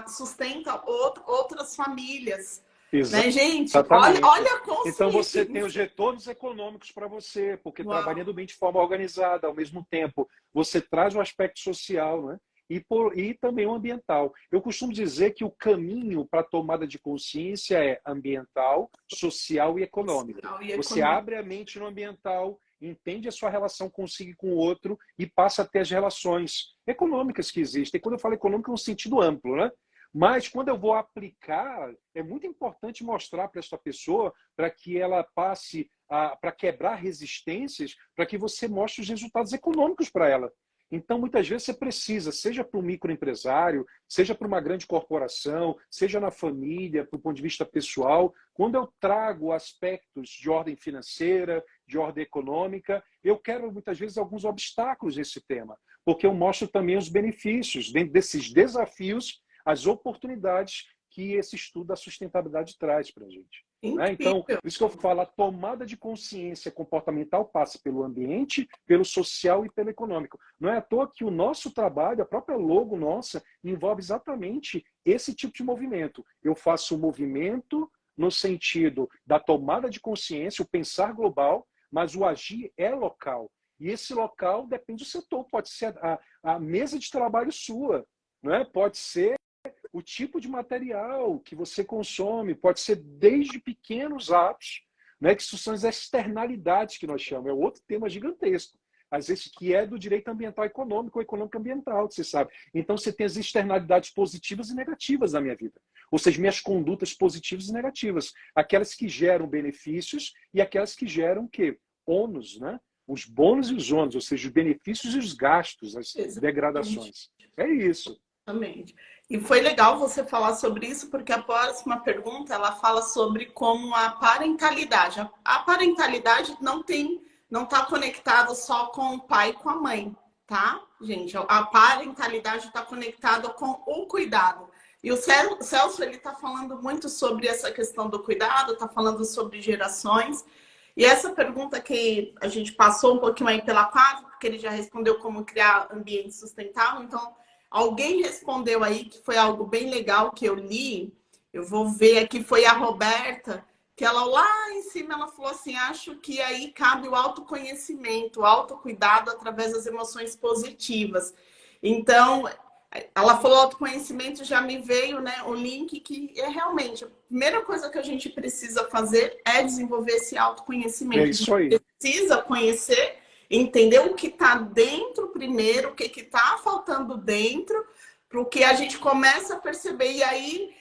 S1: sustenta outras famílias. Né, gente? Olha a consciência.
S2: Então você tem os retornos econômicos para você, porque trabalhando bem de forma organizada, ao mesmo tempo, você traz o aspecto social, né? E também o ambiental. Eu costumo dizer que o caminho para a tomada de consciência é ambiental, social e econômico. Você abre a mente no ambiental, entende a sua relação consigo e com o outro e passa a ter as relações econômicas que existem. E quando eu falo econômico, é um sentido amplo, né? Mas quando eu vou aplicar, é muito importante mostrar para essa pessoa, para que ela passe para quebrar resistências, para que você mostre os resultados econômicos para ela. Então, muitas vezes você precisa, seja para um microempresário, seja para uma grande corporação, seja na família, do ponto de vista pessoal, quando eu trago aspectos de ordem financeira, de ordem econômica, eu quero muitas vezes alguns obstáculos nesse tema, porque eu mostro também os benefícios, dentro desses desafios, as oportunidades que esse estudo da sustentabilidade traz para a gente. Né? Então, por isso que eu falo, a tomada de consciência comportamental passa pelo ambiente, pelo social e pelo econômico. Não é à toa que o nosso trabalho, a própria logo nossa, envolve exatamente esse tipo de movimento. Eu faço o movimento no sentido da tomada de consciência, o pensar global, mas o agir é local. E esse local depende do setor. Pode ser a mesa de trabalho sua, não é? Pode ser o tipo de material que você consome, pode ser desde pequenos atos, né, que são as externalidades que nós chamamos, é outro tema gigantesco, às vezes que é do direito ambiental econômico ou econômico ambiental, você sabe. Então você tem as externalidades positivas e negativas na minha vida, ou seja, minhas condutas positivas e negativas, aquelas que geram benefícios e aquelas que geram o quê? Ônus, né? Os bônus e os ônus, ou seja, os benefícios e os gastos, as degradações. É isso.
S1: Exatamente. E foi legal você falar sobre isso, porque a próxima pergunta ela fala sobre como a parentalidade. A parentalidade não está conectada só com o pai e com a mãe, tá, gente? A parentalidade está conectada com o cuidado. E o Celso ele está falando muito sobre essa questão do cuidado, está falando sobre gerações. E essa pergunta que a gente passou um pouquinho aí pela 4, porque ele já respondeu como criar ambiente sustentável, então alguém respondeu aí que foi algo bem legal que eu li. Eu vou ver aqui, foi a Roberta, que ela lá cima ela falou assim, acho que aí cabe o autoconhecimento, o autocuidado através das emoções positivas. Então, ela falou autoconhecimento, já me veio, né, o link que é realmente a primeira coisa que a gente precisa fazer é desenvolver esse
S2: É
S1: autoconhecimento. A
S2: isso
S1: gente
S2: aí.
S1: precisa conhecer, entender o que está dentro primeiro, o que está faltando dentro, para o que a gente começa a perceber. E aí,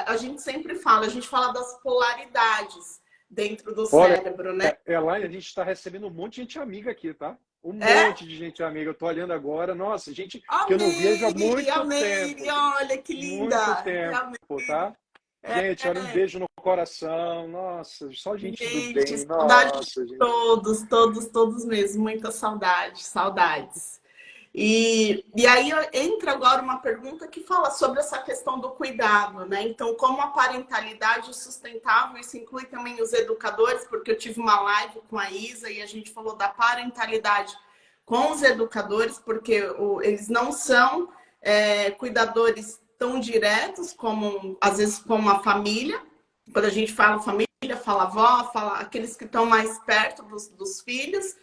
S1: a gente sempre fala, a gente fala das polaridades dentro do
S2: Olha,
S1: cérebro, né?
S2: Elaine, a gente está recebendo um monte de gente amiga aqui, tá? Um
S1: É?
S2: monte de gente amiga. Eu tô olhando agora. Nossa, gente que eu não vejo há
S1: Amei,
S2: muito
S1: amei,
S2: tempo.
S1: olha que
S2: Muito
S1: linda.
S2: tempo, tá? Gente, olha, um
S1: É,
S2: beijo no coração. Nossa, só gente do
S1: gente,
S2: bem.
S1: saudade de
S2: Nossa, gente.
S1: todos, todos, todos mesmo. Muita saudade, saudades. E aí entra agora uma pergunta que fala sobre essa questão do cuidado, né? Então, como a parentalidade sustentável, isso inclui também os educadores, porque eu tive uma live com a Isa e a gente falou da parentalidade com os educadores, porque eles não são cuidadores tão diretos como, às vezes, como a família. Quando a gente fala família, fala avó, fala aqueles que estão mais perto dos filhos.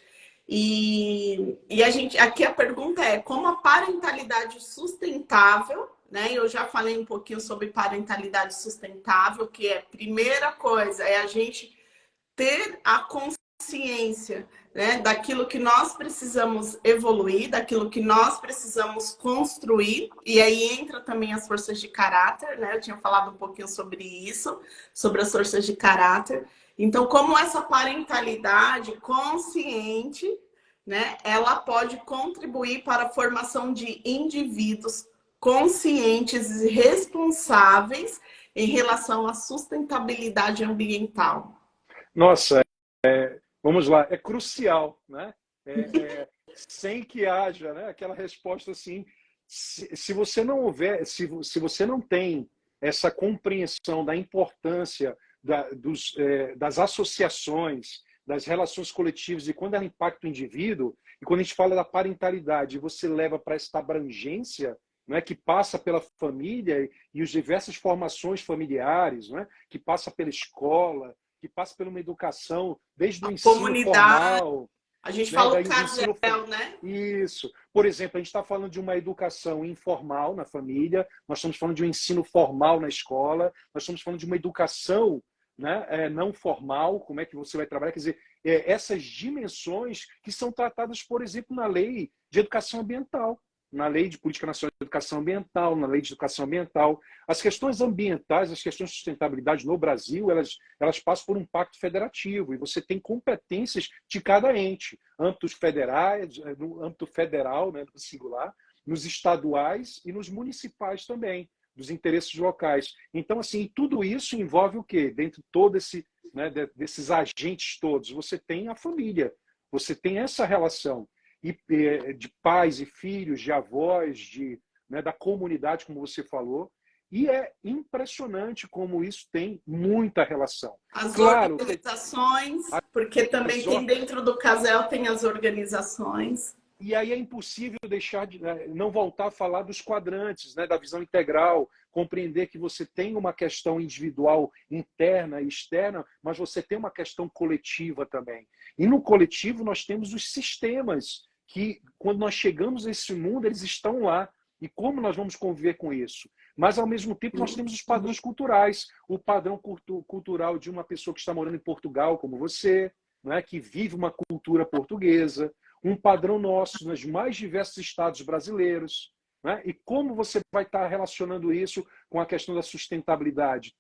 S1: E a gente, aqui a pergunta é como a parentalidade sustentável, né? Eu já falei um pouquinho sobre parentalidade sustentável, que é primeira coisa, é a gente ter a consciência, né, daquilo que nós precisamos evoluir, daquilo que nós precisamos construir, e aí entra também as forças de caráter, né? Eu tinha falado um pouquinho sobre isso, sobre as forças de caráter. Então, como essa parentalidade consciente, né, ela pode contribuir para a formação de indivíduos conscientes e responsáveis em relação à sustentabilidade ambiental.
S2: Nossa, vamos lá, é crucial, né? Sem que haja, né, aquela resposta assim, se você não houver, se você não tem essa compreensão da importância das associações, das relações coletivas e quando ela impacta o indivíduo, e quando a gente fala da parentalidade, você leva para essa abrangência, né, que passa pela família e as diversas formações familiares, né, que passa pela escola, que passa por uma educação desde o
S1: A
S2: ensino
S1: comunidade,
S2: formal,
S1: a gente
S2: né,
S1: fala o
S2: daí do ensino
S1: casel, né?
S2: isso. Por exemplo, a gente está falando de uma educação informal na família, nós estamos falando de um ensino formal na escola, nós estamos falando de uma educação, né, não formal, como é que você vai trabalhar, quer dizer, essas dimensões que são tratadas, por exemplo, na lei de educação ambiental, na lei de política nacional de educação ambiental, na lei de educação ambiental. As questões ambientais, as questões de sustentabilidade no Brasil, elas passam por um pacto federativo e você tem competências de cada ente, âmbitos federais, no âmbito federal, né, no singular, nos estaduais e nos municipais também, dos interesses locais. Então, assim, tudo isso envolve o quê? Dentro de todo né, desses agentes todos, você tem a família, você tem essa relação de pais e filhos, de avós, né, da comunidade, como você falou, e é impressionante como isso tem muita relação.
S1: As
S2: Claro,
S1: organizações, porque também tem dentro do casel tem as organizações.
S2: e aí é impossível deixar de não voltar a falar dos quadrantes, né, da visão integral, compreender que você tem uma questão individual interna e externa, mas você tem uma questão coletiva também. E no coletivo nós temos os sistemas que, quando nós chegamos a esse mundo, eles estão lá. E como nós vamos conviver com isso? Mas, ao mesmo tempo, nós temos os padrões culturais. O padrão cultural de uma pessoa que está morando em Portugal, como você, né, que vive uma cultura portuguesa, um padrão nosso nos mais diversos estados brasileiros. Né? E como você vai estar relacionando isso com a questão da sustentabilidade?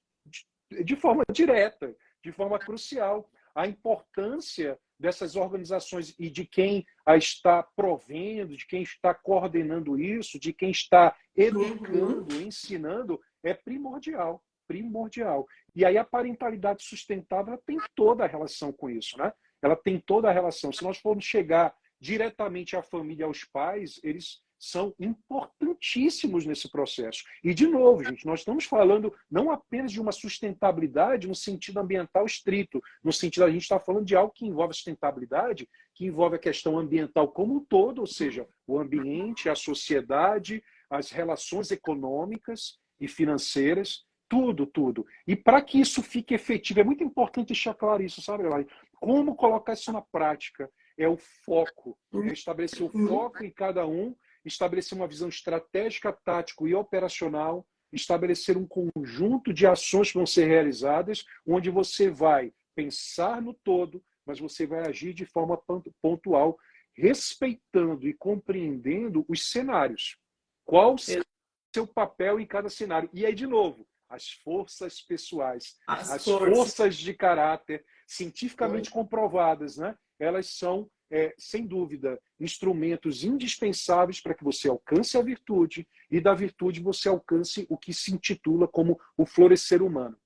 S2: De forma direta, de forma crucial. A importância dessas organizações e de quem a está provendo, de quem está coordenando isso, de quem está educando, ensinando, é primordial. Primordial. E aí a parentalidade sustentável ela tem toda a relação com isso, né? Ela tem toda a relação. Se nós formos chegar diretamente à família, aos pais, eles são importantíssimos nesse processo. E, de novo, gente, nós estamos falando não apenas de uma sustentabilidade no sentido ambiental estrito, no sentido, a gente está falando de algo que envolve a sustentabilidade, que envolve a questão ambiental como um todo, ou seja, o ambiente, a sociedade, as relações econômicas e financeiras, Tudo, tudo. E para que isso fique efetivo, é muito importante deixar claro isso, sabe, Elaine? Como colocar isso na prática? É o foco, é estabelecer o foco em cada um, estabelecer uma visão estratégica, tática e operacional, estabelecer um conjunto de ações que vão ser realizadas, onde você vai pensar no todo, mas você vai agir de forma pontual, respeitando e compreendendo os cenários. Qual o seu papel em cada cenário? E aí, de novo, as forças pessoais, as forças de caráter, cientificamente comprovadas, né? Elas são, sem dúvida, instrumentos indispensáveis para que você alcance a virtude e da virtude você alcance o que se intitula como o florescer humano.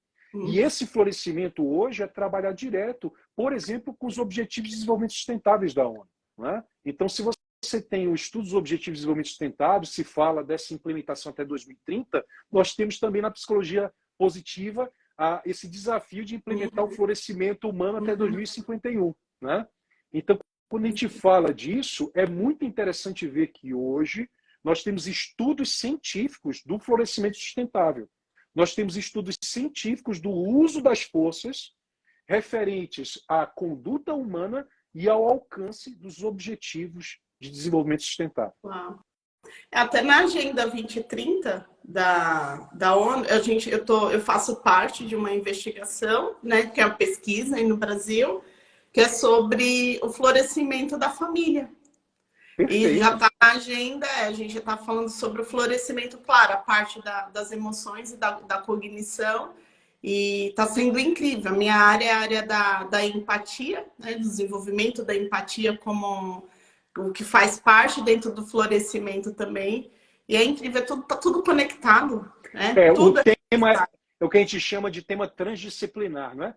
S2: E esse florescimento hoje é trabalhar direto, por exemplo, com os Objetivos de Desenvolvimento Sustentáveis da ONU. Né? Então, se você tem o estudo dos Objetivos de Desenvolvimento Sustentável, se fala dessa implementação até 2030, nós temos também na psicologia positiva esse desafio de implementar o florescimento humano até 2051. Né? Então, quando a gente fala disso, é muito interessante ver que hoje nós temos estudos científicos do florescimento sustentável. Nós temos estudos científicos do uso das forças referentes à conduta humana e ao alcance dos objetivos de desenvolvimento sustentável.
S1: Uau. Até na Agenda 2030 da ONU, eu faço parte de uma investigação, né, que é uma pesquisa aí no Brasil, que é sobre o florescimento da família. Perfeito. E já está na agenda, a gente já está falando sobre o florescimento, claro, a parte das emoções e da cognição, e está sendo incrível. A minha área é a área da empatia, né, do desenvolvimento da empatia como o que faz parte dentro do florescimento também. E é incrível, está tudo conectado. Né?
S2: Tudo o tema é o que a gente chama de tema transdisciplinar, não é?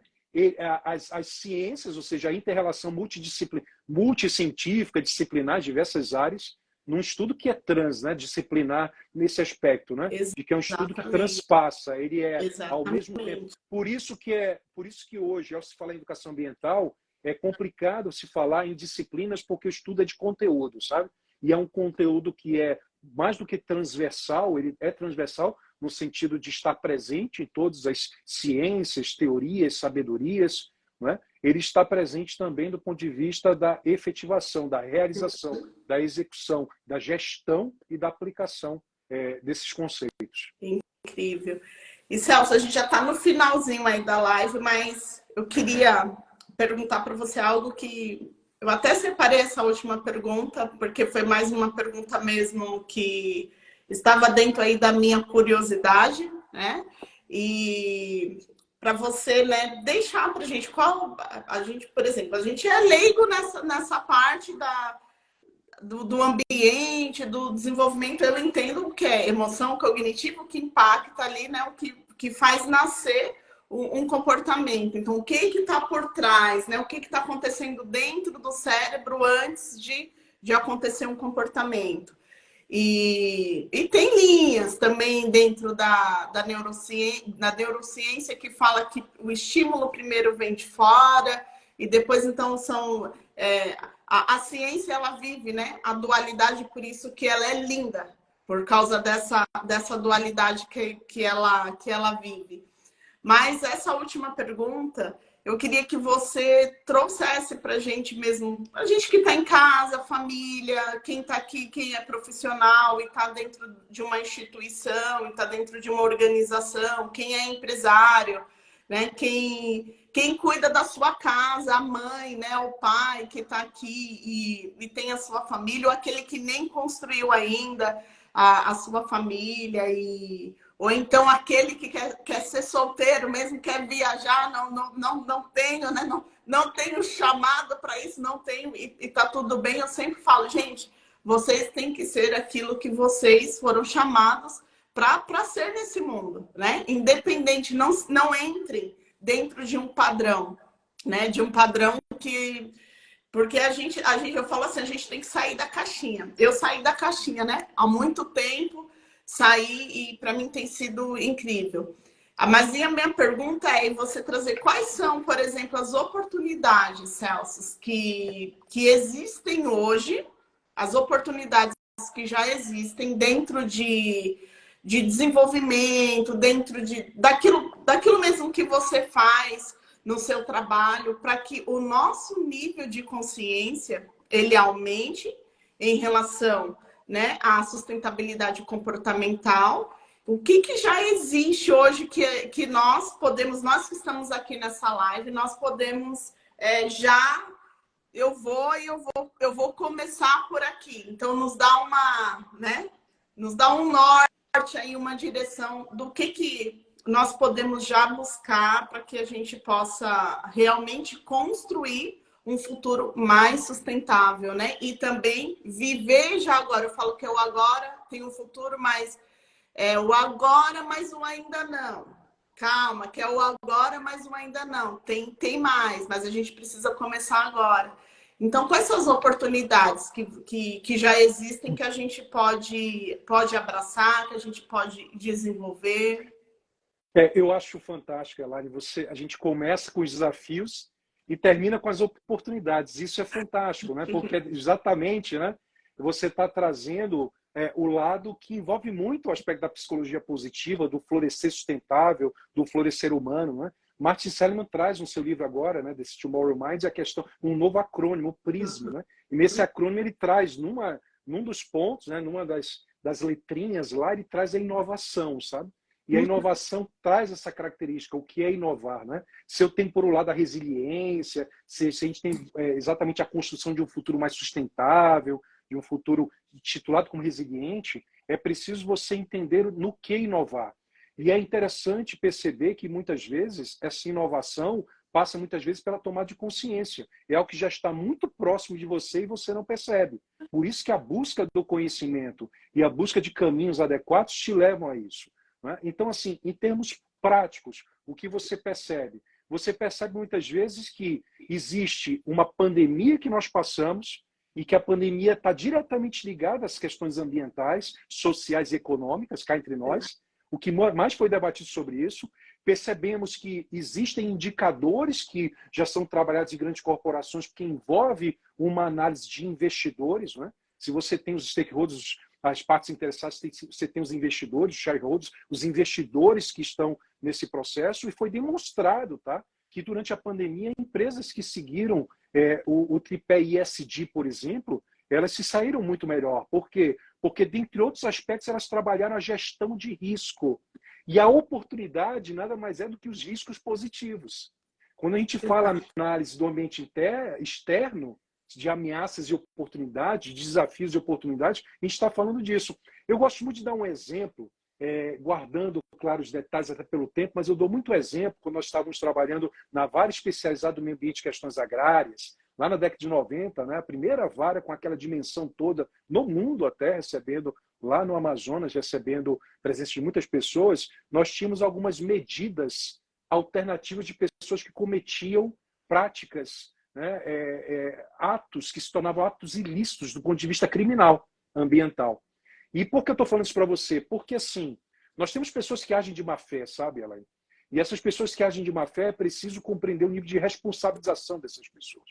S2: As ciências, ou seja, a inter-relação multicientífica, disciplinar, diversas áreas, num estudo que é disciplinar nesse aspecto, né? De que é um estudo que transpassa, ele é ao mesmo tempo. Por isso que hoje, ao se falar em educação ambiental, é complicado se falar em disciplinas, porque o estudo é de conteúdo, sabe? E é um conteúdo que é mais do que transversal, ele é transversal no sentido de estar presente em todas as ciências, teorias, sabedorias, né? Ele está presente também do ponto de vista da efetivação, da realização, da execução, da gestão e da aplicação desses conceitos.
S1: Incrível. E Celso, a gente já está no finalzinho aí da live, mas eu queria perguntar para você algo que eu até separei essa última pergunta, porque foi mais uma pergunta mesmo que estava dentro aí da minha curiosidade, né? E para você, né, deixar para a gente por exemplo, a gente é leigo nessa parte do ambiente, do desenvolvimento. Eu entendo o que é emoção cognitiva, o que impacta ali, né? O que faz nascer um comportamento. Então, o que está por trás, né? O que está acontecendo dentro do cérebro antes de acontecer um comportamento. E tem linhas também dentro da neurociência que fala que o estímulo primeiro vem de fora e depois, então, a ciência, ela vive, né, a dualidade, por isso que ela é linda, por causa dessa dualidade que ela vive. Mas essa última pergunta, eu queria que você trouxesse para a gente mesmo, a gente que está em casa, família, quem está aqui, quem é profissional e está dentro de uma instituição, e está dentro de uma organização, quem é empresário, né? Quem cuida da sua casa, a mãe, né? O pai que está aqui e tem a sua família, ou aquele que nem construiu ainda a sua família ou então aquele que quer ser solteiro, mesmo quer viajar, não tenho, né? Não tenho chamado para isso, não tenho, e tá tudo bem. Eu sempre falo, gente, vocês têm que ser aquilo que vocês foram chamados para ser nesse mundo, né? Independente, não entrem dentro de um padrão, né? De um padrão que... Porque eu falo assim, a gente tem que sair da caixinha. Eu saí da caixinha, né? Há muito tempo, saí e para mim tem sido incrível. Mas a minha pergunta é você trazer quais são, por exemplo, as oportunidades, Celso, que existem hoje, as oportunidades que já existem dentro de desenvolvimento, dentro daquilo mesmo que você faz no seu trabalho, para que o nosso nível de consciência ele aumente em relação, né, à sustentabilidade comportamental. O que já existe hoje que nós que estamos aqui nessa live, nós podemos já eu vou começar por aqui. Então nos dá nos dá um norte aí, uma direção do que nós podemos já buscar para que a gente possa realmente construir um futuro mais sustentável, né? E também viver já agora. Eu falo que o agora tem um futuro, mas o agora, mas o ainda não. Calma, que é o agora, mas o ainda não. Tem mais, mas a gente precisa começar agora. Então, quais são as oportunidades que já existem que a gente pode abraçar, que a gente pode desenvolver?
S2: Eu acho fantástico, Elaine. A gente começa com os desafios e termina com as oportunidades. Isso é fantástico, né? Porque exatamente, né, você está trazendo o lado que envolve muito o aspecto da psicologia positiva, do florescer sustentável, do florescer humano, né? Martin Seligman traz no seu livro agora, né, desse Tomorrow Minds, a questão, um novo acrônimo, o PRISM, né? E nesse acrônimo ele traz, num dos pontos, né, numa das letrinhas lá, ele traz a inovação, sabe? E a inovação traz essa característica, o que é inovar, né? Se eu tenho por um lado a resiliência, se a gente tem exatamente a construção de um futuro mais sustentável, de um futuro titulado como resiliente, é preciso você entender no que inovar. E é interessante perceber que muitas vezes essa inovação passa muitas vezes pela tomada de consciência. É algo que já está muito próximo de você e você não percebe. Por isso que a busca do conhecimento e a busca de caminhos adequados te levam a isso. Né? Então, assim, em termos práticos, o que você percebe? Você percebe muitas vezes que existe uma pandemia que nós passamos e que a pandemia está diretamente ligada às questões ambientais, sociais e econômicas, cá entre nós. O que mais foi debatido sobre isso, percebemos que existem indicadores que já são trabalhados em grandes corporações, que envolve uma análise de investidores. Né? Se você tem os stakeholders, as partes interessadas, você tem os investidores, os shareholders, os investidores que estão nesse processo, e foi demonstrado, tá, que durante a pandemia, empresas que seguiram o tripé ESG, por exemplo, elas se saíram muito melhor. Por quê? Porque, dentre outros aspectos, elas trabalharam a gestão de risco. E a oportunidade nada mais é do que os riscos positivos. Quando a gente fala na análise do ambiente externo, de ameaças e oportunidades, de desafios e oportunidades, a gente está falando disso. Eu gosto muito de dar um exemplo, guardando, claro, os detalhes até pelo tempo, mas eu dou muito exemplo quando nós estávamos trabalhando na vara especializada do meio ambiente e questões agrárias, lá na década de 90, né, a primeira vara com aquela dimensão toda no mundo até, recebendo, lá no Amazonas, recebendo presença de muitas pessoas, nós tínhamos algumas medidas alternativas de pessoas que cometiam práticas, né, atos que se tornavam atos ilícitos do ponto de vista criminal, ambiental. E por que eu estou falando isso para você? Porque, assim, nós temos pessoas que agem de má fé, sabe, Elaine? E essas pessoas que agem de má fé, é preciso compreender o nível de responsabilização dessas pessoas.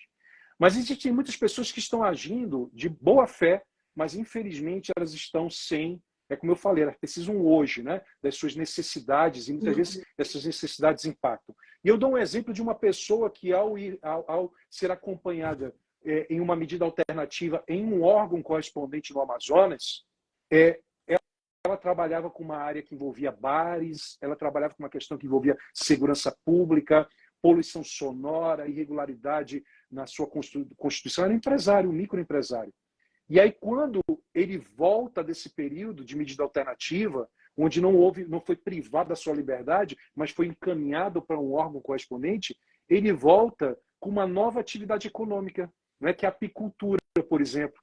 S2: Mas existem muitas pessoas que estão agindo de boa fé, mas, infelizmente, elas estão sem... como eu falei, elas precisam hoje, né, das suas necessidades, e muitas vezes essas necessidades impactam. E eu dou um exemplo de uma pessoa que, ao ser acompanhada em uma medida alternativa em um órgão correspondente no Amazonas, ela trabalhava com uma área que envolvia bares, ela trabalhava com uma questão que envolvia segurança pública, poluição sonora, irregularidade na sua constituição. Era um empresário, um microempresário. E aí, quando ele volta desse período de medida alternativa, onde não foi privado da sua liberdade, mas foi encaminhado para um órgão correspondente, ele volta com uma nova atividade econômica, né, que é a apicultura, por exemplo,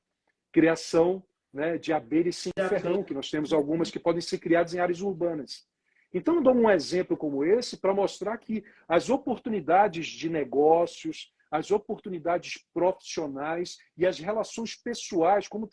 S2: criação, né, de abelhas sem ferrão, que nós temos algumas que podem ser criadas em áreas urbanas. Então, eu dou um exemplo como esse para mostrar que as oportunidades de negócios, as oportunidades profissionais e as relações pessoais, como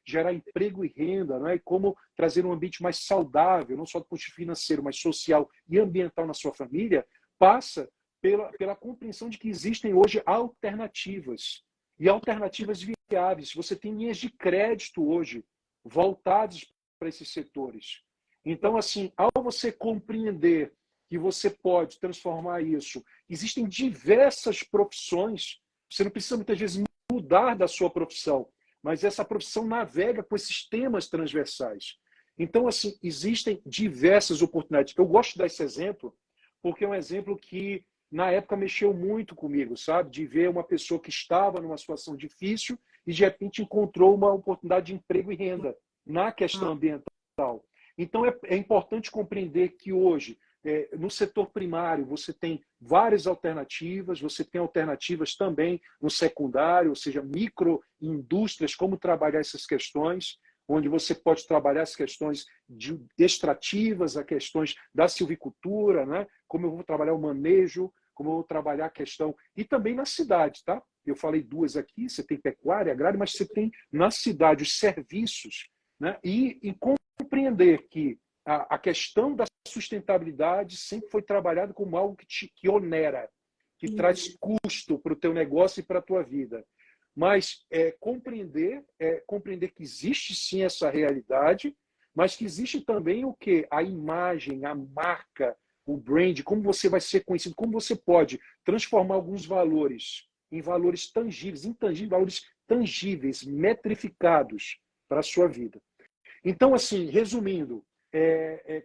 S2: gerar emprego e renda, né? E como trazer um ambiente mais saudável, não só do ponto de vista financeiro, mas social e ambiental na sua família, passa pela compreensão de que existem hoje alternativas, e alternativas viáveis. Você tem linhas de crédito hoje voltadas para esses setores. Então, assim, ao você compreender que você pode transformar isso, existem diversas profissões, você não precisa muitas vezes mudar da sua profissão, mas essa profissão navega com esses temas transversais. Então, assim, existem diversas oportunidades. Eu gosto desse exemplo, porque é um exemplo que, na época, mexeu muito comigo, sabe? De ver uma pessoa que estava numa situação difícil e, de repente, encontrou uma oportunidade de emprego e renda na questão ambiental. Então, é importante compreender que hoje, no setor primário, você tem várias alternativas, você tem alternativas também no secundário, ou seja, microindústrias, como trabalhar essas questões, onde você pode trabalhar as questões extrativas, as questões da silvicultura, né? Como eu vou trabalhar o manejo, como eu vou trabalhar a questão... E também na cidade, tá? Eu falei duas aqui, você tem pecuária, agrária, mas você tem na cidade os serviços, né? E compreender que a questão da sustentabilidade sempre foi trabalhada como algo que onera, que traz custo para o teu negócio e para a tua vida. Mas compreender que existe sim essa realidade, mas que existe também o quê? A imagem, a marca, o brand, como você vai ser conhecido, como você pode transformar alguns valores em valores tangíveis, intangíveis, valores tangíveis, metrificados para a sua vida. Então, assim, resumindo,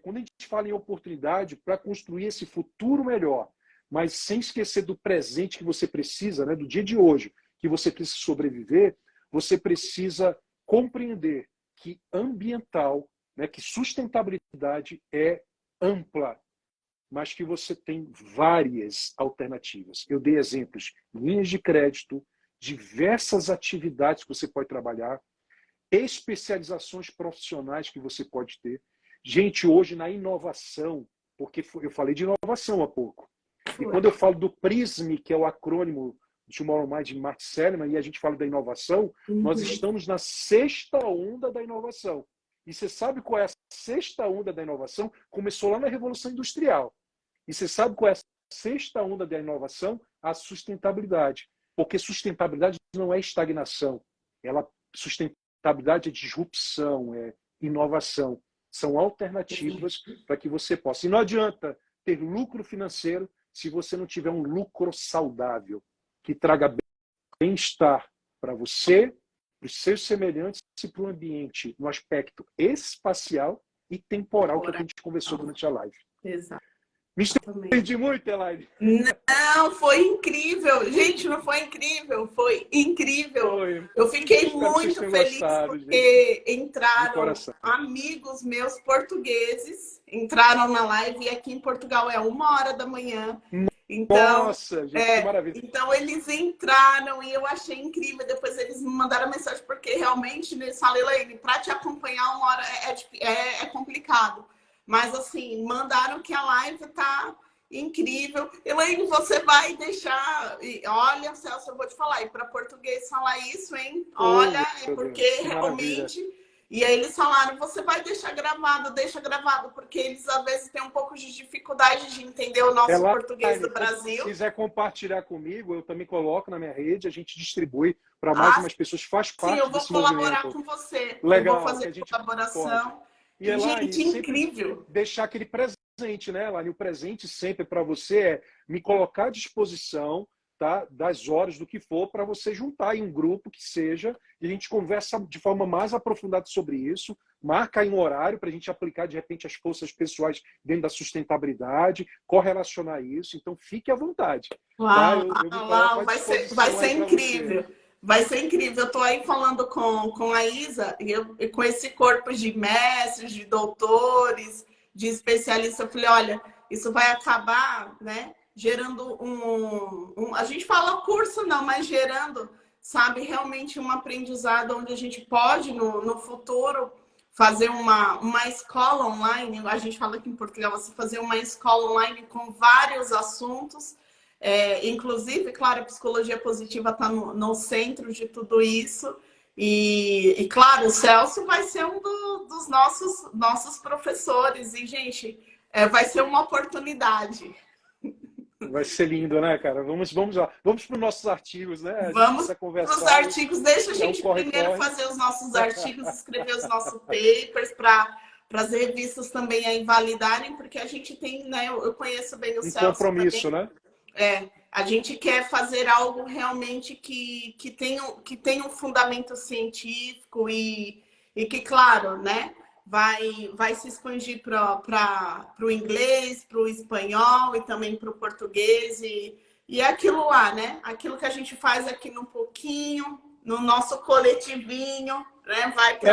S2: quando a gente fala em oportunidade para construir esse futuro melhor, mas sem esquecer do presente que você precisa, né, do dia de hoje, que você precisa sobreviver, você precisa compreender que ambiental, né, que sustentabilidade é ampla, mas que você tem várias alternativas. Eu dei exemplos, linhas de crédito, diversas atividades que você pode trabalhar, especializações profissionais que você pode ter. Gente, hoje na inovação, porque eu falei de inovação há pouco, e quando eu falo do PRISM, que é o acrônimo de Tomorrow Mind de Mark Seligman, e a gente fala da inovação, nós estamos na sexta onda da inovação. E você sabe qual é a sexta onda da inovação? Começou lá na Revolução Industrial. E você sabe qual é a sexta onda da inovação? A sustentabilidade. Porque sustentabilidade não é estagnação. Sustentabilidade é disrupção, é inovação. São alternativas para que você possa. E não adianta ter lucro financeiro se você não tiver um lucro saudável, que traga bem-estar para você, para os seus semelhantes e para o ambiente, no aspecto espacial e temporal, que a gente conversou durante a live.
S1: Exato.
S2: Me estendi muito, Elaine.
S1: Não, foi incrível. Gente, não foi incrível? Foi incrível. Foi. Eu fiquei muito feliz porque entraram amigos meus portugueses, entraram na live e aqui em Portugal é 1h da manhã. Então,
S2: nossa, gente, que maravilha.
S1: Então eles entraram e eu achei incrível. Depois eles me mandaram mensagem porque realmente, eles falam, Elaine, para te acompanhar 1 hora é complicado. Mas assim, mandaram que a live tá incrível. Elaine, você vai deixar... Olha, Celso, eu vou te falar. E para português falar isso, hein? Olha, é porque realmente... E aí eles falaram, você vai deixa gravado, porque eles às vezes têm um pouco de dificuldade de entender o nosso português do Brasil.
S2: Se quiser compartilhar comigo, eu também coloco na minha rede, a gente distribui para mais umas pessoas, faz parte desse movimento.
S1: Sim, eu vou colaborar com você.
S2: Legal,
S1: eu vou fazer colaboração.
S2: Pode. E Elaine,
S1: gente, incrível.
S2: Deixar aquele presente, né, Elaine? O presente sempre para você é me colocar à disposição, tá, das horas do que for, para você juntar em um grupo que seja, e a gente conversa de forma mais aprofundada sobre isso, marca aí um horário para a gente aplicar, de repente, as forças pessoais dentro da sustentabilidade, correlacionar isso. Então, fique à vontade.
S1: Uau, tá? Vai ser incrível. Vai ser incrível. Eu estou aí falando com a Isa, e com esse corpo de mestres, de doutores, de especialistas. Eu falei, olha, isso vai acabar, né, gerando a gente fala curso não, mas gerando, sabe, realmente um aprendizado onde a gente pode, no futuro, fazer uma escola online. A gente fala aqui em Portugal, você fazer uma escola online com vários assuntos. Inclusive, claro, a psicologia positiva está no centro de tudo isso. E claro, o Celso vai ser um dos nossos professores. E, gente, vai ser uma oportunidade.
S2: Vai ser lindo, né, cara? Vamos lá. Vamos para os nossos artigos, né?
S1: Vamos para os artigos. Deixa a gente primeiro fazer os nossos artigos, escrever os nossos papers as revistas também aí validarem, porque a gente tem, né? Eu conheço bem o
S2: Um
S1: Celso
S2: compromisso,
S1: também.
S2: né?
S1: A gente quer fazer algo realmente que tenha um fundamento científico e que, claro, né, vai se expandir para o inglês, para o espanhol e também para o português. E é aquilo lá, né? Aquilo que a gente faz aqui num pouquinho, no nosso coletivinho, né? Vai para.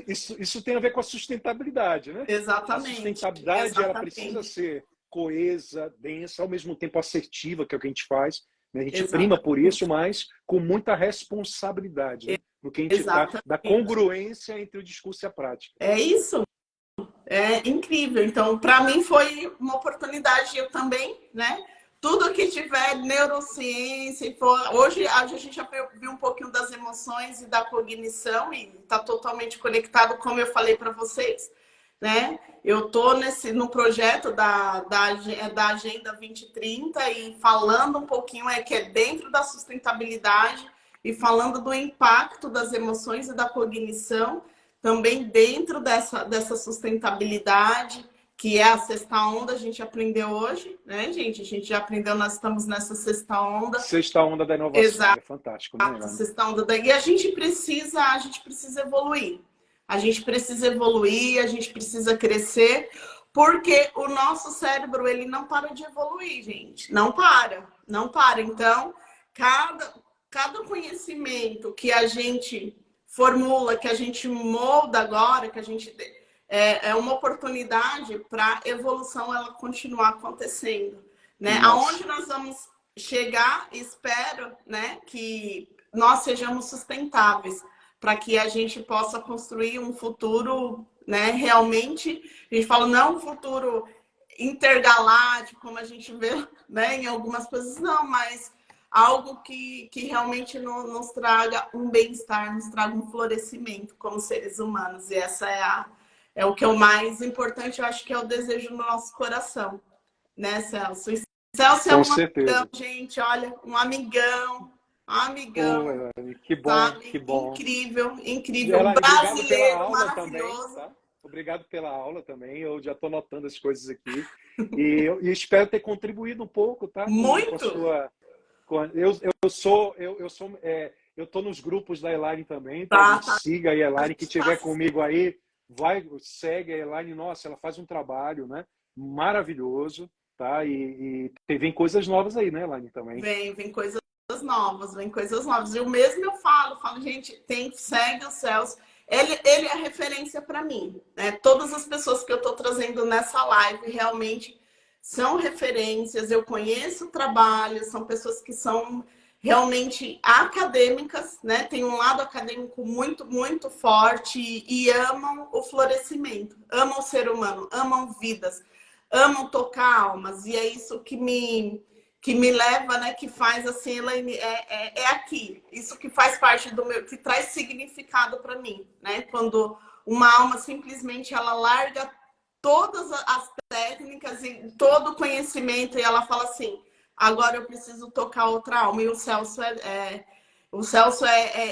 S2: Isso tem a ver com a sustentabilidade, né? A
S1: Exatamente,
S2: sustentabilidade, ela precisa
S1: exatamente.
S2: ser coesa, densa, ao mesmo tempo assertiva, que é o que a gente faz, né? A gente prima por isso,
S1: Exatamente.
S2: mas com muita responsabilidade, né? No que a gente está, da
S1: Exatamente.
S2: congruência entre o discurso e a prática.
S1: É isso. É incrível. Então, para mim foi uma oportunidade, eu também, né? Tudo que tiver neurociência, hoje a gente já viu um pouquinho das emoções e da cognição e está totalmente conectado, como eu falei para vocês, né? Eu estou no projeto da Agenda 2030 e falando um pouquinho que é dentro da sustentabilidade e falando do impacto das emoções e da cognição também dentro dessa sustentabilidade, que é a sexta onda, a gente aprendeu hoje, né, gente? A gente já aprendeu, nós estamos nessa sexta onda.
S2: Sexta onda da inovação,
S1: Exato,
S2: é fantástico, né, Elaine?
S1: sexta onda e a gente precisa evoluir. A gente precisa evoluir, a gente precisa crescer, porque o nosso cérebro, ele não para de evoluir, gente. Não para, não para. Então, cada conhecimento que a gente formula, que a gente molda agora, que a gente é uma oportunidade para a evolução ela continuar acontecendo, né?
S2: Nossa.
S1: Aonde nós vamos chegar, espero, né, que nós sejamos sustentáveis para que a gente possa construir um futuro, né, realmente, a gente fala não um futuro intergaláctico, como a gente vê, né, em algumas coisas, não, mas algo que realmente nos traga um bem-estar, nos traga um florescimento como seres humanos. E essa é o que é o mais importante, eu acho que é o desejo no nosso coração, né, Celso? E Celso é
S2: Com
S1: um amigão,
S2: certeza.
S1: gente, olha, um
S2: Ô,
S1: amigão,
S2: Elaine, que bom, que
S1: sabe?
S2: bom.
S1: Incrível, incrível. Um
S2: Elaine, obrigado pela
S1: brasileiro
S2: aula também,
S1: maravilhoso.
S2: tá? Obrigado pela aula também. Eu já estou notando as coisas aqui. E espero ter contribuído um pouco, tá? Com a
S1: Muito.
S2: sua. Eu estou nos grupos da Elaine também, tá?
S1: Tá,
S2: Gente,
S1: tá.
S2: siga a
S1: A
S2: Elaine, que
S1: gente tá
S2: tiver comigo aí, segue a Elaine. Nossa, ela faz um trabalho, né? Maravilhoso, tá? E vem coisas novas aí, né, Elaine, também.
S1: vem coisas novas, vem coisas novas. E o mesmo eu falo, gente, segue o Celso. Ele é referência para mim, né? Todas as pessoas que eu estou trazendo nessa live realmente são referências. Eu conheço o trabalho, são pessoas que são realmente acadêmicas, né? Tem um lado acadêmico muito, muito forte e amam o florescimento, amam o ser humano, amam vidas, amam tocar almas. E é isso que me leva, né? Que faz assim, Elaine, é aqui. Isso que faz parte do meu, que traz significado para mim, né? Quando uma alma simplesmente ela larga todas as técnicas e todo o conhecimento e ela fala assim, agora eu preciso tocar outra alma. E o Celso é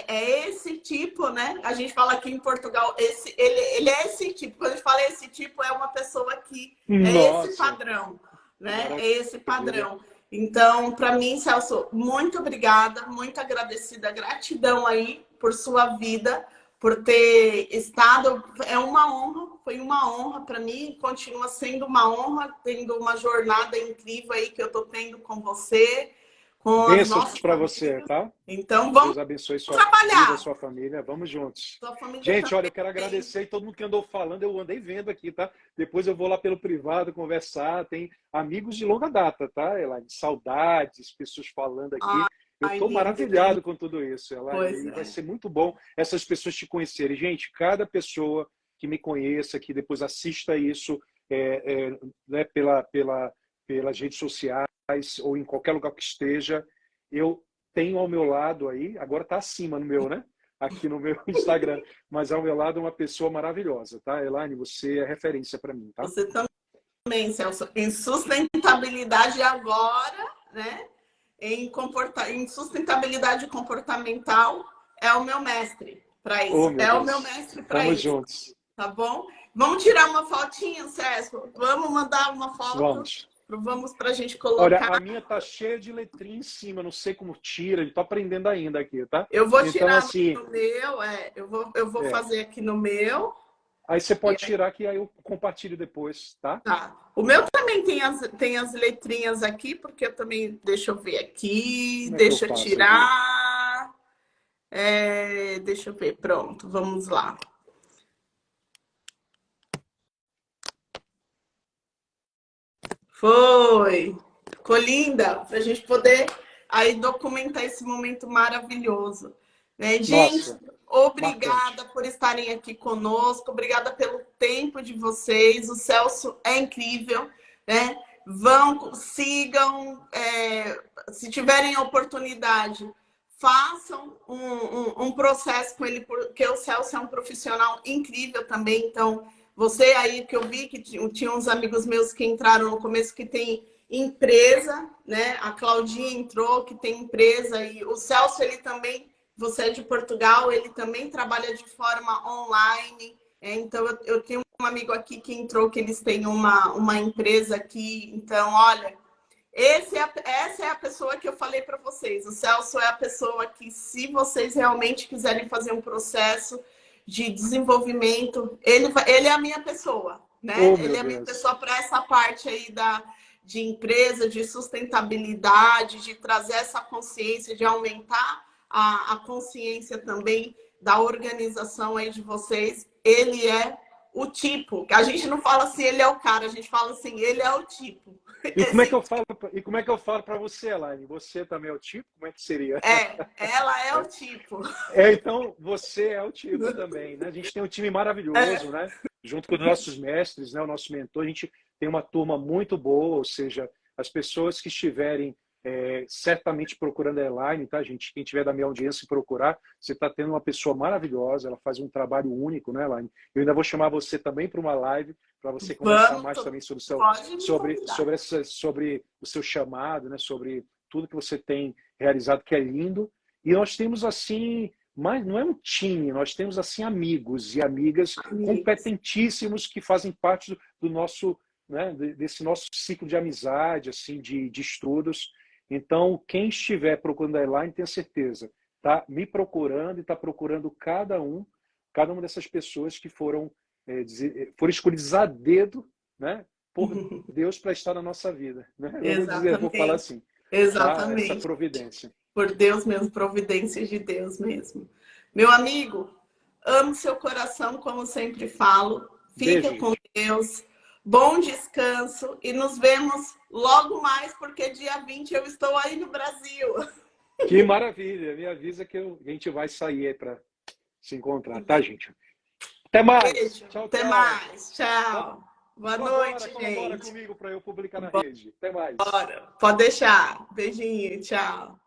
S1: esse tipo, né? A gente fala aqui em Portugal, ele é esse tipo. Quando a gente fala esse tipo, é uma pessoa que é esse
S2: Nossa,
S1: padrão, né? É esse
S2: maravilha.
S1: padrão. Então, para mim, Celso, muito obrigada, muito agradecida, gratidão aí por sua vida, por ter estado. É uma honra, foi uma honra para mim, continua sendo uma honra, tendo uma jornada incrível aí que eu estou tendo com você, com as
S2: Bênçãos
S1: nossas
S2: para você,
S1: famílias.
S2: tá?
S1: Então, vamos
S2: Deus abençoe sua vida,
S1: trabalhar.
S2: sua família. Vamos juntos.
S1: Sua família
S2: Gente, olha,
S1: também.
S2: eu quero agradecer e todo mundo que andou falando, eu andei vendo aqui, tá? Depois eu vou lá pelo privado conversar. Tem amigos de longa data, tá, Elaine? Saudades, pessoas falando aqui. Eu
S1: Ai,
S2: estou
S1: lindo, lindo.
S2: maravilhado com tudo isso,
S1: Pois
S2: Elaine. E vai
S1: é.
S2: ser muito bom essas pessoas te conhecerem. Gente, cada pessoa que me conheça, que depois assista isso né, pelas redes sociais ou em qualquer lugar que esteja, eu tenho ao meu lado aí, agora está acima no meu, né? Aqui no meu Instagram, mas ao meu lado uma pessoa maravilhosa, tá? Elaine, você é referência para mim, tá?
S1: Você também, Celso. Em sustentabilidade agora, né? Em sustentabilidade comportamental, é o meu mestre para
S2: Oh,
S1: isso.
S2: meu
S1: É o meu
S2: Deus.
S1: mestre para
S2: Estamos
S1: isso.
S2: juntos.
S1: Tá bom? Vamos tirar uma fotinha, César? Vamos mandar uma foto?
S2: Vamos.
S1: Vamos para a gente
S2: Olha,
S1: colocar.
S2: a minha tá cheia de letrinha em cima, não sei como tira, estou aprendendo ainda aqui, tá?
S1: Eu vou
S2: Então,
S1: tirar
S2: assim,
S1: no meu, eu vou fazer aqui no meu.
S2: aí você
S1: E
S2: pode tirar que aí eu compartilho depois, tá?
S1: tá. O meu também tem as letrinhas aqui, porque eu também. Deixa eu ver aqui.
S2: Como é que eu
S1: Deixa eu
S2: faço aqui?
S1: tirar. Deixa eu ver. Pronto, vamos lá. Foi. Ficou linda, para a gente poder aí documentar esse momento maravilhoso. Né? Gente,
S2: Nossa,
S1: obrigada
S2: marcante.
S1: por estarem aqui conosco, obrigada pelo tempo de vocês. O Celso é incrível, né? Vão, sigam, se tiverem oportunidade, façam um processo com ele, porque o Celso é um profissional incrível também. Então, você aí que eu vi que tinha uns amigos meus que entraram no começo que tem empresa, né? A Claudinha entrou, que tem empresa, e o Celso, ele também, você é de Portugal, ele também trabalha de forma online. Então, eu tenho um amigo aqui que entrou, que eles têm uma empresa aqui. Então, olha, essa é a pessoa que eu falei para vocês. O Celso é a pessoa que, se vocês realmente quiserem fazer um processo de desenvolvimento, ele é a minha pessoa, né?
S2: Oh,
S1: Ele
S2: meu
S1: é a minha
S2: Deus.
S1: pessoa para essa parte aí de empresa, de sustentabilidade, de trazer essa consciência, de aumentar a consciência também da organização aí de vocês. Ele é o tipo. A gente não fala assim, ele é o cara, a gente fala assim, ele é o tipo.
S2: E como é que eu falo, para você, Elaine? Você também é o tipo? Como é que seria?
S1: Ela é o tipo.
S2: Então, você é o tipo também, né? A gente tem um time maravilhoso, né? Junto com os nossos mestres, né? O nosso mentor, a gente tem uma turma muito boa, ou seja, as pessoas que estiverem certamente procurando a Elaine, tá, gente? Quem tiver da minha audiência e procurar, você está tendo uma pessoa maravilhosa, ela faz um trabalho único, né, Elaine? Eu ainda vou chamar você também para uma live, para você conversar mais também sobre sobre o seu chamado, né? Sobre tudo que você tem realizado, que é lindo. E nós temos, assim, mas não é um time, nós temos, assim, amigos e amigas competentíssimos que fazem parte do nosso, né, desse nosso ciclo de amizade, assim, de estudos. Então, quem estiver procurando a Elaine, tenha certeza, está me procurando e está procurando cada uma dessas pessoas que foram escolhidas a dedo, né, por Deus para estar na nossa vida. Né? Vou falar assim, tá? Essa
S1: Exatamente.
S2: providência.
S1: Por Deus mesmo, providências de Deus mesmo. Meu amigo, amo seu coração, como sempre falo. Fica
S2: Beijo.
S1: com Deus. Bom descanso e nos vemos logo mais, porque dia 20 eu estou aí no Brasil.
S2: Que maravilha! Me avisa que a gente vai sair aí para se encontrar, tá, gente? Até mais!
S1: Beijo.
S2: Tchau,
S1: Até
S2: tchau!
S1: mais. Tchau. Boa noite,
S2: Colabora
S1: gente.
S2: comigo para eu publicar na rede. Até mais!
S1: Bora. Pode deixar. Beijinho. Tchau.